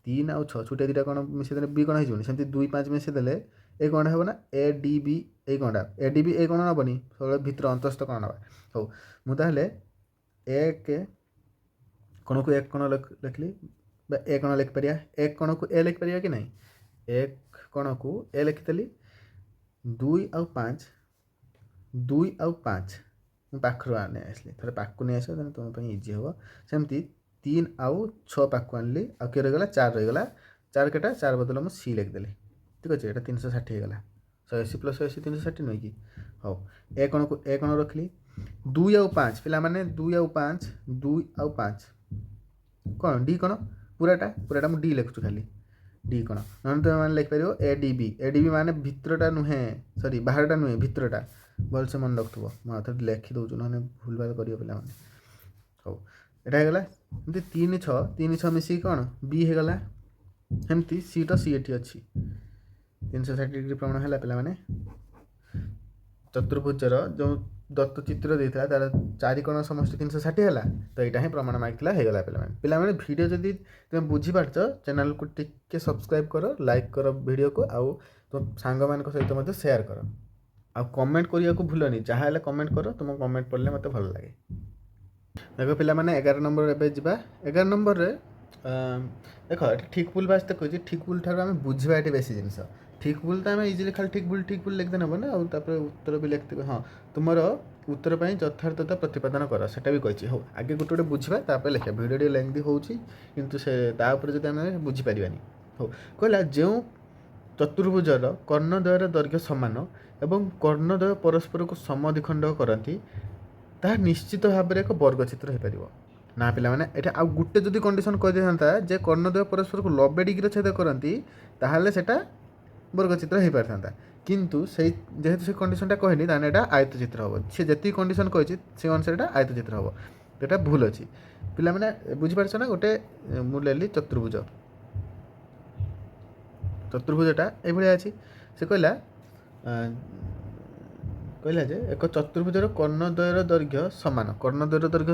3 आउ 6 छोटिया दुटा कोण मिसेदे बी कोण हो सेमती 2 5 मिसेदेले ए कोण हो ना ADB ए कोणटा ADB ए कोण नबनी सब भितर अंतस्थ कोण नबा हो मु ताहले एक कोण को एक कोण लिखली ए कोण लिख परिया एक कोण को ए लिख परिया कि नहीं एक कोण को ए लिखिदेली 2 आउ 5 2 आउ 5 पाखर आने आसली थे पाक नहीं आस तुम इजी हम सेमती 3 आउ 6 पाक आनली आ किए रहीगला 4 रहीगला 4 केटा 4 बदल मुझे सी लिखदेली ठीक अच्छे यहाँ 360 होगा 180 प्लस 180 360 नुह कि हाँ ए कोण को ए कोण रखली 2 आउ 5 पिला माने 2 आउ 5 2 आउ 5 कौन डी कोण पूराटा मुझे डी लिखुँ खाली डी कोण ना तुम मैंने लिखिपर ADB माने भितरटा नुहे सरी बाहरटा नुहे भितरटा भलसे मन रखुव मुझे लिखी दूँ ना भूल भाल कर पे हाँ यहाँ होगा 3 6 मिसिक कौन बी होगा सेमती सी तो सी एटी अच्छी 360 डिग्री प्रमाण है पे चतुर्भुजर जो दत्त चित्र देता तार 4 कोण समस्त 360 है तो यहाँ प्रमाण मांगला पे वीडियो जदि तुम बुझीपारच चैनल को टिके सब्सक्राइब कर लाइक कर वीडियो को आउ तुम सांग मान सहित शेयर कर आ कमेंट करने को भूलनी जहाँ कमेंट कर तुम कमेंट पढ़ले मत भल लगे देख पे 11 नंबर एवं जा 11 नंबर रे देख ठीक भूल बास्ते कही ठीक भूल ठार आम बुझा ये बेस जिन ठीक भूल तो आम इजिली खाली ठीक भूल लिखदे ना ना और उत्तर भी लिखते हाँ तुम उत्तर पर यथार्थता प्रतिपादन कर सेटा भी कही हो आगे गोटे गोटे बुझा लिखा भिडियो लेंथी होती से जब आम बुझीपारानी हो कहला जो चतुर्भुजर कर्णद्वयर दैर्घ्य समान एवं कर्णद्वय परस्पर को समद्विखंड करती ताहा निश्चित भाव में एक वर्गचित्र हो पार ना पे ये आ गोटे जदि कंडीशन कही था जे कर्णद्वय परस्पर को 90 डिग्री छेद करती ताहले सेटा वर्गचित्र हो पारता किंतु से जेहेतु से कंडीशनटा कहनी ताने एटा आयतचित्र हम सी जी कंडीशन कही से अनुसार आयतचित्र हम तो यहाँ भूल अच्छी पे बुझीपार ना गोटे मुझे चतुर्भुज चतुर्भुजटा ये अच्छी से कहला कहला जे एक चतुर्भुजर कर्णद्वयर दैर्घ्य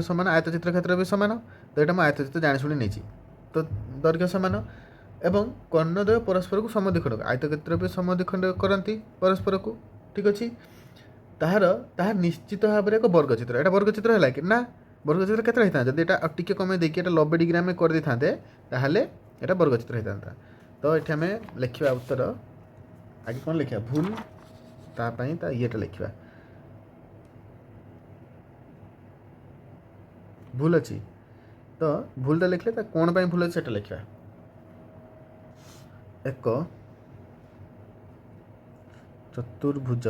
समान आयतचित्र क्षेत्र भी सामान तो यहाँ मुझे आयतचित्र जाणी नहीं तो दैर्घ्य सामान एवं कर्णद्वय परस्पर को समद्विखंड आयतचित्र भी समद्विखंड करती परस्पर को ठीक अच्छे ताहार निश्चित भाव में एक वर्गचित्र यहाँ वर्गचित्र है कि ना वर्गचित्र केते होता जब यहाँ टी कमे देखिए 90 डिग्री आम कर था यहाँ वर्गचित्र होता तो ये आम लिखा उत्तर आगे कौन लिखा भूल तापाई येटा लिखा भूल अच्छी तो भूलटा लिखले कौन पर भूल अच्छे लिखा एक चतुर्भुज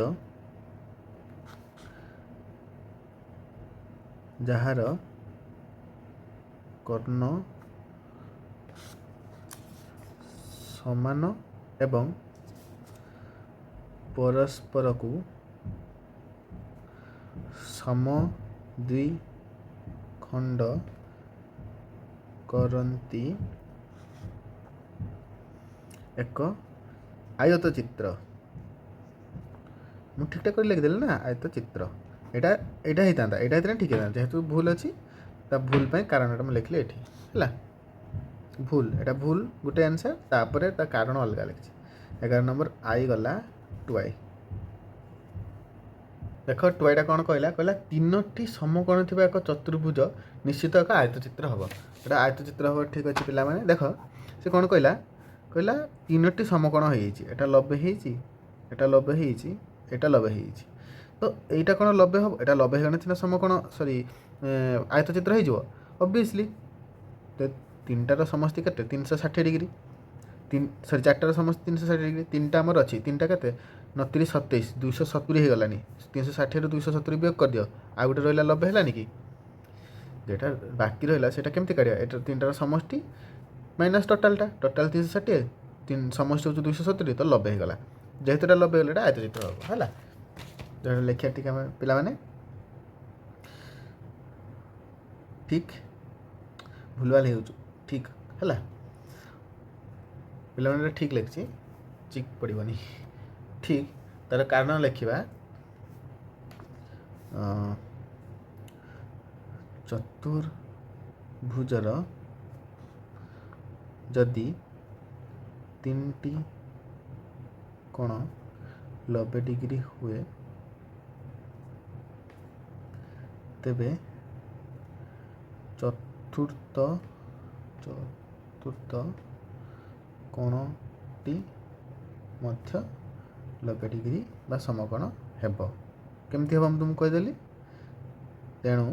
जार कर्ण समान एवं परस्परକୁ समद्विखंड करती एक आयत चित्र मु ठीक ठाक कर लिखिदेली ना आयत चित्र एटा एटा होता एटा ठीक है जेहेतु भूल अच्छी ता भूल पे कारणटा मुझे लिखली एठी है भूल एटा भूल गोटे आंसर तापर ता कारण अलग लिखी 11 नंबर आई गला टुआई देख टुआईटा कौन कहला कहला तीनोटी समकोण थिबा एक चतुर्भुज निश्चित एक आयतचित्र हम एटा आयतचित्र हम ठीक अच्छे पिला माने देख से कौन कहला कहला तीनोटी समकोण हो एटा लबे होईची एटा लबे होईची एटा लबे होईची तो एटा कौन लबे हम एटा लबे होने सिना समकोण सॉरी आयतचित्र हो जिवो ऑब्वियसली तो तीनटार समष्टि केते 360 डिग्री सॉरी चारटार समष्टि 360 डिग्री तीनटा आमर अच्छी तीनटा केते 29 27 270 हो गलानी 360 ରୁ 270 वियोग कर दियो आ गोटे रहा 90 है कि जेटा बाकी रहा से केमती काढ़िया एटा तीनटार समष्टि माइनस टोटालटा टोटाल 360 तीन समष्टि हो 270 तो 90 हो गला जेहेतु 90 गला आयतचित्र हम है जो लिखिया ठीक है पिला माने ठीक भूलभाल हो ठीक है पे ठीक लिखी चिक पड़ोनी ठीक तार कारण लिखा चतुर्भुजर जदि 3टी कोण 90 डिग्री हुए तेबे चतुर्थ कोणटी मध्य 90 डिग्री बा समकोण हेब केमती हम तुमको कहीदेली तेणु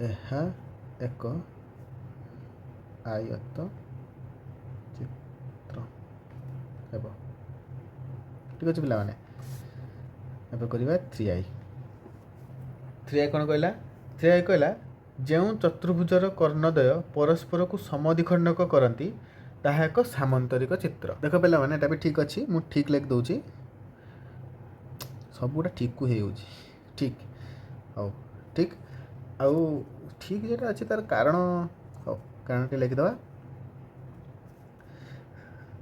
यह एक आयत चित्र हेब ठीक अच्छे पिला माने एबे करिबा 3i कौन कहला 3i कहला जो चतुर्भुजर कर्णद्वय परस्पर को समद्विखंडक करती ताहा एक सामंतरिक चित्र देख पे मैंने भी ठीक अच्छी मु ठीक लिख दूची सबूटा ठीक को हो ठीक हाँ ठीक आउ ठीक जोटा अच्छी तार कारण हाँ कारण टे लिखिदे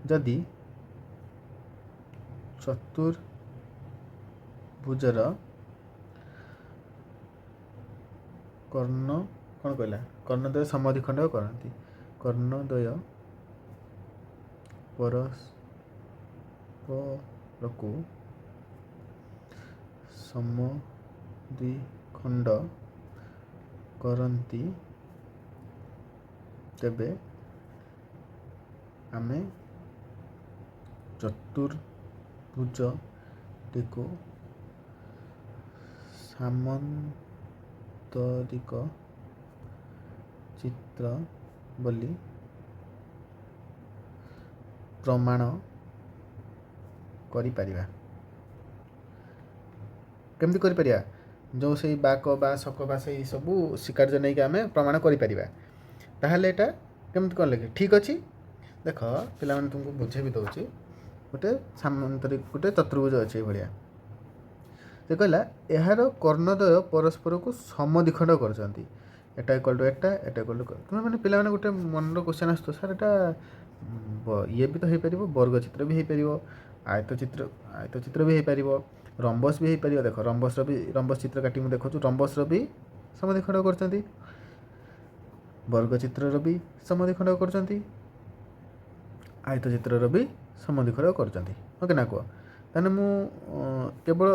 जदि चतुर्भुजर कर्ण कौन कहला कर्णद्वय समद्विखंड करती कर्णद्वय परस्पर को समद्विखंड करती तेबे आमे चतुर्भुज टिको सामंतरिक चित्र बोली प्रमाण करिपरिबा केमती करिपरिबा जो से बाक बा सक बा से सब स्वीकार्य नहीं कि आम प्रमाण करिपरिबा ताहले एटा केमती कौन लिखे ठीक अच्छी देख पिला माने तुमको बुझे भी दौची गोटे सामंतरिक गोटे चतुर्भुज अच्छे भाया से कहला यार कर्णद्वय परस्पर को समद्विखंड करछंती एटा equal to Etah equal to तुम मैंने पिला माने गोटे मन क्वेश्चन आसतो सर एटा ये भी तो हो पार वर्ग चित्र भी हो पार आयत चित्र भी हो पार रंबस भी हो पार देख रंबस चित्र काटी मुझे देखु रंबस भी समद्विखंड करछंती वर्ग चित्र भी समद्विखंड करछंती आयत चित्र भी समद्विखंड करछंती ओके ना कह ताने मु केवल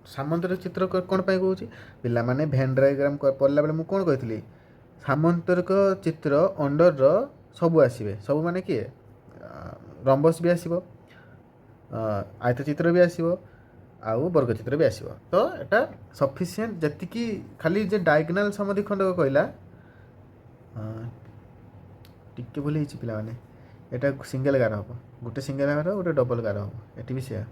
सामंतरिक चित्र कौन पाई कहूँ पिला माने भेन डायग्राम पढ़ला बेले मु कौन कही सामंतरिक चित्र अंडर सबू आसवे सबू माने किए रंबस भी आसो आयत चित्र भी आसो आउ वर्ग चित्र भी आसो तो एटा सफिसीयंट जी खाली जे डायगोनाल समद्विखंड कहला टिके भूल पिला माने एटा सिंगल गार हम गोटे सिंगल गार गोटे डबल गार हम एटी भी सेया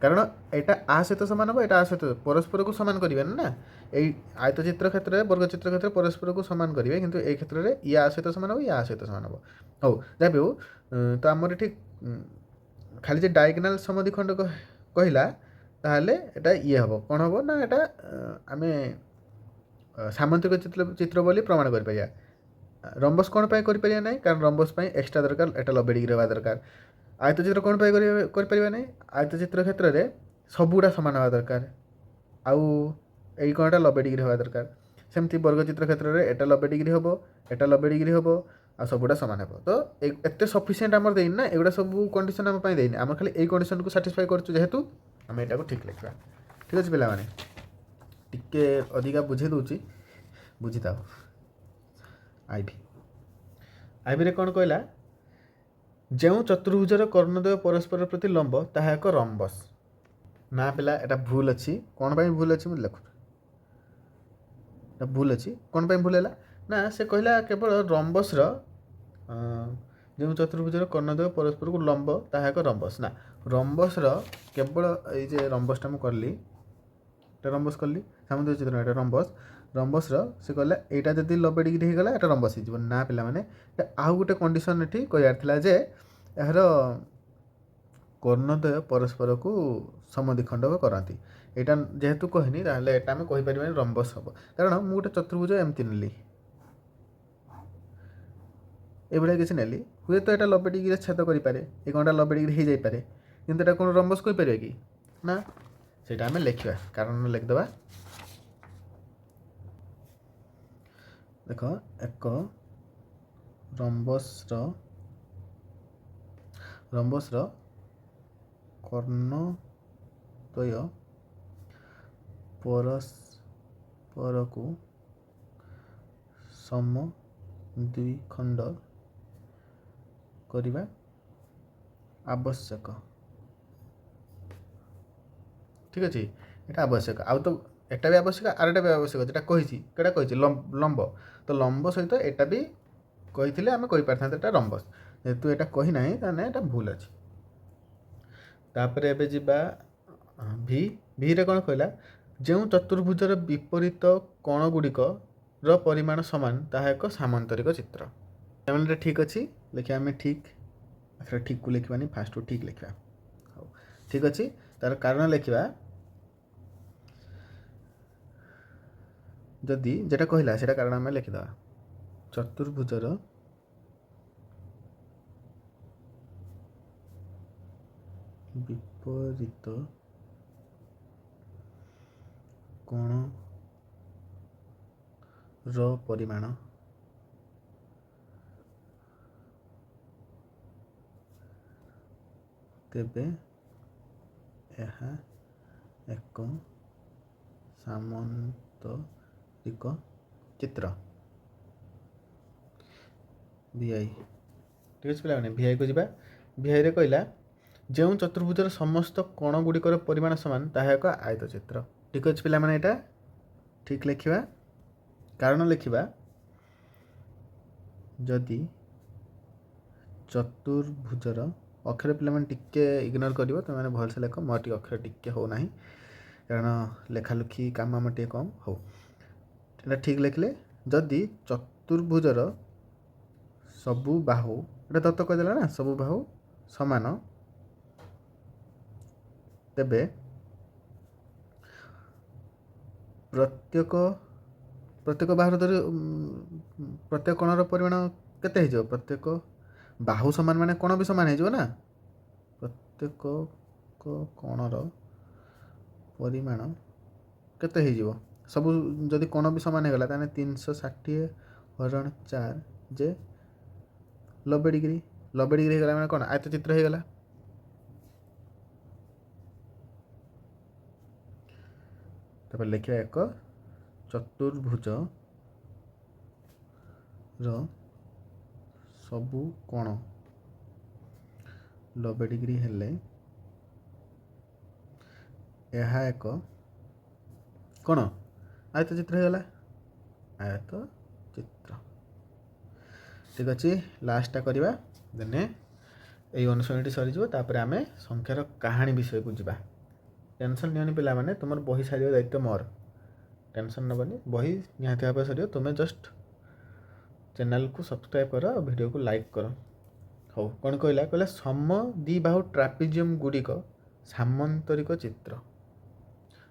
कारण एटा आ सहित सामान हम एटा आ सहित परस्पर को सामान करें ना ये आयत चित्र क्षेत्र में वर्ग चित्र क्षेत्र में परस्पर को सामान करेंगे किंतु ए क्षेत्र में या सहित सामान हम या सहित सामान हम हो जहाँ भी हो तो आमर ठीक ଖାଲି ଯେ ଡାଇଗୋନାଲ୍ ସମଦ୍ୱିଖଣ୍ଡ କହିଲା ତାହେଲେ ଏଟା ଇଏ ହେବ କ'ଣ ହେବ ନା ଏଟା ଆମେ ସାମନ୍ତରିକ ଚିତ୍ର ବୋଲି ପ୍ରମାଣ କରିପାରିବା। ରମ୍ବସ୍ କ'ଣ ପାଇଁ କରିପାରିବା ନାହିଁ କାରଣ ରମ୍ବସ୍ ପାଇଁ ଏକ୍ସଟ୍ରା ଦରକାର ଏଟା 90 ଡିଗ୍ରୀ ହେବା ଦରକାର। ଆୟତଚିତ୍ର କ'ଣ ପାଇଁ କରିପାରିବା ନାହିଁ ଆୟତଚିତ୍ର କ୍ଷେତ୍ରରେ ସବୁଗୁଡ଼ା ସମାନ ହେବା ଦରକାର ଆଉ ଏଇ କ'ଣଟା 90 ଡିଗ୍ରୀ ହେବା ଦରକାର। ସେମିତି ବର୍ଗଚିତ୍ର କ୍ଷେତ୍ରରେ ଏଟା 90 ଡିଗ୍ରୀ ହେବ ଏଟା 90 ଡିଗ୍ରୀ ହେବ ଆଉ ସବୁଗୁଡ଼ା ସମାନ ହେବ। ତ ଏତେ ସଫିସିଏଣ୍ଟ ଆମର ଦେଇନି ନା ଏଗୁଡ଼ା ସବୁ କଣ୍ଡିସନ୍ ଆମ ପାଇଁ ଦେଇନି ଆମର ଖାଲି ଏଇ କଣ୍ଡିସନ୍କୁ ସାଟିସ୍ଫାଏ କରୁଛୁ ଯେହେତୁ ଆମେ ଏଟାକୁ ଠିକ୍ ଲେଖିବା। ଠିକ୍ ଅଛି ପିଲାମାନେ ଟିକେ ଅଧିକା ବୁଝେଇ ଦେଉଛି ବୁଝିଥାଅ। ଆଇଭିରେ କ'ଣ କହିଲା ଯେଉଁ ଚତୁର୍ଭୁଜର କର୍ଣ୍ଣଦ୍ୱୟ ପରସ୍ପର ପ୍ରତି ଲମ୍ବ ତାହା ଏକ ରମ୍ବସ୍। ନା ପିଲା ଏଟା ଭୁଲ ଅଛି। କ'ଣ ପାଇଁ ଭୁଲ ଅଛି ମୁଁ ଲେଖୁଛି ଏଟା ଭୁଲ ଅଛି। କ'ଣ ପାଇଁ ଭୁଲ ହେଲା ନା ସେ କହିଲା କେବଳ ରମ୍ବସ୍ର ଯେଉଁ ଚତୁର୍ଭୁଜର କର୍ଣ୍ଣଦ୍ୱୟ ପରସ୍ପରକୁ ଲମ୍ବ ତାହା ଏକ ରମ୍ବସ୍। ନା ରମ୍ବସ୍ର କେବଳ ଏଇ ଯେ ରମ୍ବସ୍ଟା ମୁଁ କଲି ଏଟା ରମ୍ବସ୍ କଲି ସାମନ୍ତରିକ ଚିତ୍ର ଏଟା ରମ୍ବସ୍ର ସେ କହିଲା ଏଇଟା ଯଦି 90 ଡିଗ୍ରୀ ହେଇଗଲା ଏଟା ରମ୍ବସ୍ ହେଇଯିବ। ନା ପିଲାମାନେ ଆଉ ଗୋଟେ କଣ୍ଡିସନ୍ ଏଠି କହିବାର ଥିଲା ଯେ ଏହାର କର୍ଣ୍ଣଦ୍ୱୟ ପରସ୍ପରକୁ ସମଦ୍ୱିଖଣ୍ଡକ କରନ୍ତି। ଏଇଟା ଯେହେତୁ କହିନି ତାହେଲେ ଏଟା ଆମେ କହିପାରିବାନି ରମ୍ବସ୍ ହେବ କାରଣ ମୁଁ ଗୋଟେ ଚତୁର୍ଭୁଜ ଏମିତି ନେଲି ଏଇଭଳିଆ କିଛି ନେଲି ହୁଏତ ଏଟା 90 ଡିଗ୍ରୀରେ ଛେଦ କରିପାରେ ଏ କ'ଣଟା 90 ଡିଗ୍ରୀ ହେଇଯାଇପାରେ କିନ୍ତୁ ଏଟା କ'ଣ ରମ୍ବସ୍ କହିପାରିବା କି ନା ସେଇଟା ଆମେ ଲେଖିବା କାରଣ ଲେଖିଦେବା। ଦେଖ ଏକ ରମ୍ବସ୍ର କର୍ଣ୍ଣଦ୍ୱୟ ପରସ୍ପରକୁ ସମଦ୍ୱିଖଣ୍ଡ କରିବା ଆବଶ୍ୟକ। ଠିକ୍ ଅଛି ଏଟା ଆବଶ୍ୟକ ଆଉ ତ ଏଟା ବି ଆବଶ୍ୟକ ଆର ଏଟା ବି ଆବଶ୍ୟକ ଯେଟା କହିଛି କେଟା କହିଛି ଲମ୍ବ ତ ଲମ୍ବ ସହିତ ଏଟା ବି କହିଥିଲେ ଆମେ କହିପାରିଥାନ୍ତେ ଏଟା ରମ୍ବସ୍ ଯେହେତୁ ଏଟା କହିନାହିଁ ତାହେଲେ ଏଟା ଭୁଲ ଅଛି। ତାପରେ ଏବେ ଯିବା ଭିରେ କ'ଣ କହିଲା ଯେଉଁ ଚତୁର୍ଭୁଜର ବିପରୀତ କୋଣଗୁଡ଼ିକର ପରିମାଣ ସମାନ ତାହା ଏକ ସାମନ୍ତରିକ ଚିତ୍ର। ତାମାନେ ଏଟା ଠିକ୍ ଅଛି ଲେଖିବା ଆମେ ଠିକ୍ ଠିକ୍କୁ ଲେଖିବାନି ଫାଷ୍ଟରୁ ଠିକ୍ ଲେଖିବା। ହଉ ଠିକ୍ ଅଛି ତାର କାରଣ ଲେଖିବା ଯଦି যেটা କହିଲା সেটা କାରଣ ଆମେ ଲେଖିଦେବା ଚତୁର୍ଭୁଜର ବିପରୀତ କୋଣର ପରିମାଣ ତେବେ ଏହା ଏକ ସାମନ୍ତରିକ ଚିତ୍ର। ଭିଆଇ ଠିକ୍ ଅଛି ପିଲାମାନେ ଭିଆଇକୁ ଯିବା। ଭିଆଇରେ କହିଲା ଯେଉଁ ଚତୁର୍ଭୁଜର ସମସ୍ତ କୋଣଗୁଡ଼ିକର ପରିମାଣ ସମାନ ତାହା ଏକ ଆୟତଚିତ୍ର। ଠିକ୍ ଅଛି ପିଲାମାନେ ଏଇଟା ଠିକ୍ ଲେଖିବା କାରଣ ଲେଖିବା ଯଦି ଚତୁର୍ଭୁଜର ଅକ୍ଷର ପିଲାମାନେ ଟିକେ ଇଗ୍ନୋର କରିବ ତୁମେ ଭଲସେ ଲେଖ ମୋର ଟିକେ ଅକ୍ଷର ଟିକେ ହେଉନାହିଁ କାରଣ ଲେଖାଲେଖି କାମ ଆମର ଟିକେ କମ୍। ହଉ ଏଇଟା ଠିକ୍ ଲେଖିଲେ ଯଦି ଚତୁର୍ଭୁଜର ସବୁ ବାହୁ ଏଇଟା ଦତ୍ତ କହିଦେଲା ନା ସବୁ ବାହୁ ସମାନ ତେବେ ପ୍ରତ୍ୟେକ ବାହୁର ପ୍ରତ୍ୟେକ କୋଣର ପରିମାଣ କେତେ ହେଇଯିବ ପ୍ରତ୍ୟେକ ବାହୁ ସମାନ ମାନେ କୋଣ ବି ସମାନ ହେଇଯିବ ନା ପ୍ରତ୍ୟେକ କୋଣର ପରିମାଣ କେତେ ହେଇଯିବ ସବୁ ଯଦି କୋଣ ବି ସମାନ ହେଇଗଲା ତାହେଲେ 360/4 ଯେ 90 ଡିଗ୍ରୀ ହେଇଗଲା ମାନେ କ'ଣ ଆୟତଚିତ୍ର ହେଇଗଲା। ତାପରେ ଲେଖିବା ଏକ ଚତୁର୍ଭୁଜର ସବୁ କୋଣ 90 ଡିଗ୍ରୀ ହେଲେ ଏହା ଏକ କ'ଣ ଆୟତଚିତ୍ର ହେଇଗଲା ଆୟତଚିତ୍ର। ଠିକ୍ ଅଛି ଲାଷ୍ଟଟା କରିବା ଦେନେ ଏଇ ଅନୁଶୀଳନୀଟି ସରିଯିବ ତାପରେ ଆମେ ସଂଖ୍ୟାର କାହାଣୀ ବିଷୟକୁ ଯିବା। ଟେନସନ୍ ନିଅନି ପିଲାମାନେ ତୁମର ବହି ସାରିବା ଦାୟିତ୍ୱ ମୋର ଟେନସନ୍ ନେବନି ବହି ନିହାତି ଭାବରେ ସରିବ ତୁମେ ଜଷ୍ଟ ଚ୍ୟାନେଲକୁ ସବସ୍କ୍ରାଇବ୍ କର ଆଉ ଭିଡ଼ିଓକୁ ଲାଇକ୍ କର। ହଉ କ'ଣ କହିଲା କହିଲା ସମଦ୍ୱିବାହୁ ଟ୍ରାପିଜିୟମ୍ ଗୁଡ଼ିକ ସାମନ୍ତରିକ ଚିତ୍ର।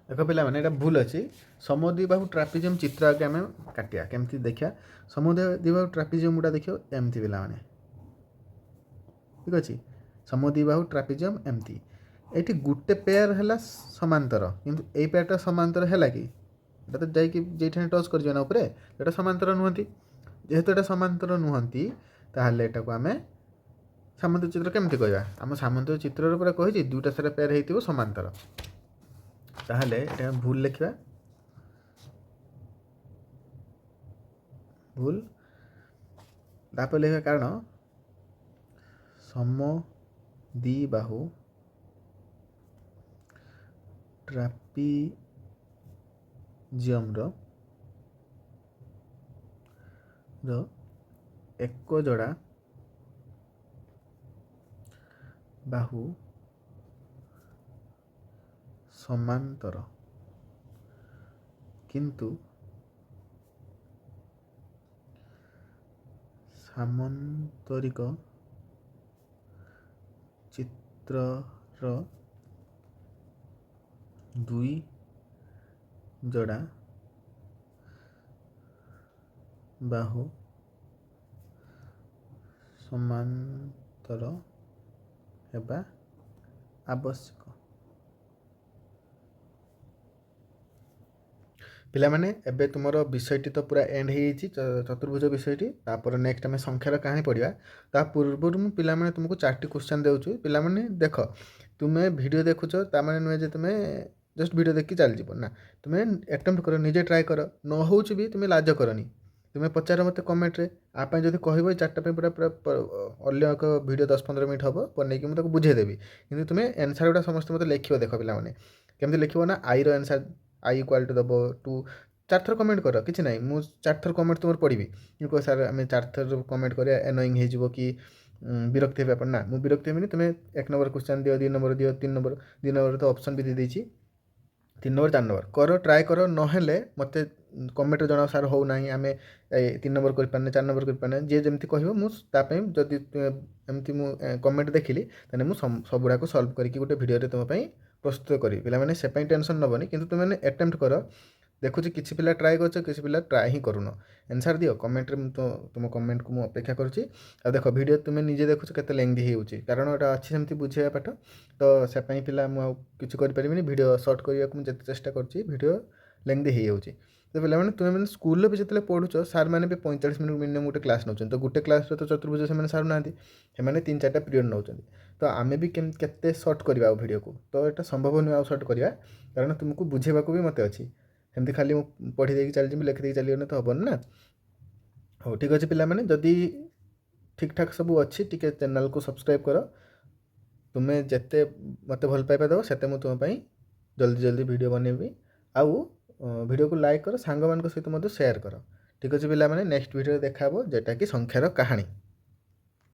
ଦେଖ ପିଲାମାନେ ଏଇଟା ଭୁଲ ଅଛି। ସମଦ୍ୱିବାହୁ ଟ୍ରାପିଜିୟମ୍ ଚିତ୍ର ଆଗେ ଆମେ କାଟିବା କେମିତି ଦେଖିବା। ସମଦ୍ୱିବାହୁ ଟ୍ରାପିଜିୟମ୍ ଗୁଡ଼ା ଦେଖିବ ଏମିତି ପିଲାମାନେ, ଠିକ୍ ଅଛି। ସମଦ୍ୱିବାହୁ ଟ୍ରାପିଜିୟମ୍ ଏମିତି। ଏଇଠି ଗୋଟେ ପେୟାର ହେଲା ସମାନ୍ତର, କିନ୍ତୁ ଏଇ ପେୟାରଟା ସମାନ୍ତର ହେଲା କି? ଏଇଟା ତ ଯାଇକି ଯେଇଠି ଟଚ୍ କରିଯିବ ନା ଉପରେ, ଏଇଟା ସମାନ୍ତର ନୁହନ୍ତି। ଯେହେତୁ ଏଇଟା ସମାନ୍ତର ନୁହନ୍ତି ତାହେଲେ ଏଟାକୁ ଆମେ ସାମନ୍ତରିକ ଚିତ୍ର କେମିତି କହିବା? ଆମ ସାମନ୍ତରିକ ଚିତ୍ରରେ ପୁରା କହିଛି ଦୁଇଟା ସାରା ପେୟାର ହେଇଥିବ ସମାନ୍ତର। ତାହେଲେ ଏଟା ଭୁଲ ଲେଖିବା, ଭୁଲ। ତାପରେ ଲେଖିବା କାରଣ ସମଦ୍ୱିବାହୁ ଟ୍ରାପିଜିୟମ୍ର ଏକ ଯୋଡ଼ା ବାହୁ ସମାନ୍ତର, କିନ୍ତୁ ସାମନ୍ତରିକ ଚିତ୍ରର ଦୁଇ ଯୋଡ଼ା ବାହୁ ସମାନ୍ତର ହେବା ଆବଶ୍ୟକ। ପିଲାମାନେ ଏବେ ତୁମର ବିଷୟଟି ତ ପୁରା ଏଣ୍ଡ ହେଇଯାଇଛି, ଚତୁର୍ଭୁଜ ବିଷୟଟି। ତାପରେ ନେକ୍ସଟ ଆମେ ସଂଖ୍ୟାର କାହାଣୀ ପଢ଼ିବା। ତା ପୂର୍ବରୁ ମୁଁ ପିଲାମାନେ ତୁମକୁ 4ଟି କ୍ୱେଶ୍ଚନ୍ ଦେଉଛି। ପିଲାମାନେ ଦେଖ, ତୁମେ ଭିଡ଼ିଓ ଦେଖୁଛ ତାମାନେ ନୁହେଁ ଯେ ତୁମେ ଜଷ୍ଟ ଭିଡ଼ିଓ ଦେଖିକି ଚାଲିଯିବ ନା। ତୁମେ ଆଟେମ୍ପ୍ଟ କର, ନିଜେ ଟ୍ରାଏ କର। ନ ହେଉଛି ବି ତୁମେ ଲାଜ କରନି, ତୁମେ ପଚାର ମୋତେ କମେଣ୍ଟରେ। ଆ ପାଇଁ ଯଦି କହିବ ଏଇ 4ଟା ପାଇଁ ପୁରା ଅନ୍ୟ ଏକ ଭିଡ଼ିଓ 10-15 ମିନିଟ୍ ହେବ ବନେଇକି ମୁଁ ତାକୁ ବୁଝେଇଦେବି। କିନ୍ତୁ ତୁମେ ଆନ୍ସର୍ ଗୁଡ଼ା ସମସ୍ତେ ମୋତେ ଲେଖିବ। ଦେଖ ପିଲାମାନେ କେମିତି ଲେଖିବ ନା, ଆଇର ଆନ୍ସର୍ I ଇକ୍ୱାଲ୍ ଟୁ ଦେବ 2। 4 ଥର କମେଣ୍ଟ କର, କିଛି ନାହିଁ। ମୁଁ 4 ଥର କମେଣ୍ଟ ତୁମର ପଢ଼ିବି। କିନ୍ତୁ କହ ସାର୍ ଆମେ 4 ଥର କମେଣ୍ଟ କରିବା ଏନୋଇଂ ହେଇଯିବ କି ବିରକ୍ତି ହେବେ ଆପଣ। ନା, ମୁଁ ବିରକ୍ତି ହେବିନି। ତୁମେ 1 ନମ୍ବର କ୍ୱେଶ୍ଚନ୍ ଦିଅ, 2 ନମ୍ବର ଦିଅ, 3 ନମ୍ବର। 2 ନମ୍ବର ତ ଅପସନ୍ ବି ଦେଇଦେଇଛି। 3 ନମ୍ବର 4 ନମ୍ବର କର, ଟ୍ରାଏ କର। ନହେଲେ ମୋତେ କମେଣ୍ଟରେ ଜଣାଅ ସାର୍ ହେଉନାହିଁ, ଆମେ 3 ନମ୍ବର କରିପାରୁନେ, 4 ନମ୍ବର କରିପାରୁନେ। ଯିଏ ଯେମିତି କହିବ ମୁଁ ତା ପାଇଁ, ଯଦି ଏମିତି ମୁଁ କମେଣ୍ଟ ଦେଖିଲି ତାହେଲେ ମୁଁ ସବୁଗୁଡ଼ାକ ସଲ୍ଭ କରିକି ଗୋଟେ ଭିଡ଼ିଓରେ ତୁମ ପାଇଁ ପ୍ରସ୍ତୁତ କରିବି। ପିଲାମାନେ ସେ ପାଇଁ ଟେନସନ୍ ନେବନି, କିନ୍ତୁ ତୁମେ ଆଟେମ୍ପ୍ଟ କର। ଦେଖୁଛି କିଛି ପିଲା ଟ୍ରାଏ କରୁଛ, କିଛି ପିଲା ଟ୍ରାଏ ହିଁ କରୁନ। ଆନ୍ସର୍ ଦିଅ କମେଣ୍ଟରେ, ମୁଁ ତୁମ କମେଣ୍ଟକୁ ମୁଁ ଅପେକ୍ଷା କରୁଛି। ଆଉ ଦେଖ, ଭିଡ଼ିଓ ତୁମେ ନିଜେ ଦେଖୁଛ କେତେ ଲେନ୍ଦି ହେଇଯାଉଛି, କାରଣ ଏଇଟା ଅଛି ସେମିତି ବୁଝେଇବା ପାଠ। ତ ସେ ପାଇଁ ପିଲା ମୁଁ ଆଉ କିଛି କରିପାରିବିନି। ଭିଡ଼ିଓ ସର୍ଟ କରିବାକୁ ମୁଁ ଯେତେ ଚେଷ୍ଟା କରୁଛି, ଭିଡ଼ିଓ ଲେନ୍ଦି ହେଇଯାଉଛି। ତ ପିଲାମାନେ ତୁମେମାନେ ସ୍କୁଲରେ ବି ଯେତେବେଳେ ପଢ଼ୁଛ, ସାର୍ମାନେ ବି 45 ମିନିଟ୍ ମିନିମମ୍ ଗୋଟେ କ୍ଲାସ୍ ନେଉଛନ୍ତି। ତ ଗୋଟେ କ୍ଲାସ୍ରେ ତ ଚତୁର୍ଭୁଜ ସେମାନେ ସାରୁନାହାନ୍ତି, ସେମାନେ 3-4ଟା ପିରିୟଡ଼ ନେଉଛନ୍ତି। ତ ଆମେ ବି କେତେ ସର୍ଟ କରିବା ଆଉ ଭିଡ଼ିଓକୁ? ତ ଏଇଟା ସମ୍ଭବ ନୁହେଁ ଆଉ ସର୍ଟ କରିବା, କାରଣ ତୁମକୁ ବୁଝେଇବାକୁ ବି ମୋତେ ଅଛି। ସେମିତି ଖାଲି ମୁଁ ପଢ଼ି ଦେଇକି ଚାଲିଯିବି, ଲେଖିଦେଇକି ଚାଲିଗଲେ ତ ହେବନି ନା। ହଉ ଠିକ୍ ଅଛି ପିଲାମାନେ, ଯଦି ଠିକ୍ଠାକ୍ ସବୁ ଅଛି ଟିକେ ଚ୍ୟାନେଲ୍କୁ ସବସ୍କ୍ରାଇବ୍ କର। ତୁମେ ଯେତେ ମୋତେ ଭଲ ପାଇବା ଦେବ ସେତେ ମୁଁ ତୁମ ପାଇଁ ଜଲ୍ଦି ଭିଡ଼ିଓ ବନେଇବି। ଆଉ ଭିଡ଼ିଓକୁ ଲାଇକ୍ କର, ସାଙ୍ଗମାନଙ୍କ ସହିତ ମଧ୍ୟ ସେୟାର କର। ଠିକ୍ ଅଛି ପିଲାମାନେ, ନେକ୍ସଟ ଭିଡ଼ିଓରେ ଦେଖା ହେବ, ଯେଉଁଟାକି ସଂଖ୍ୟାର କାହାଣୀ।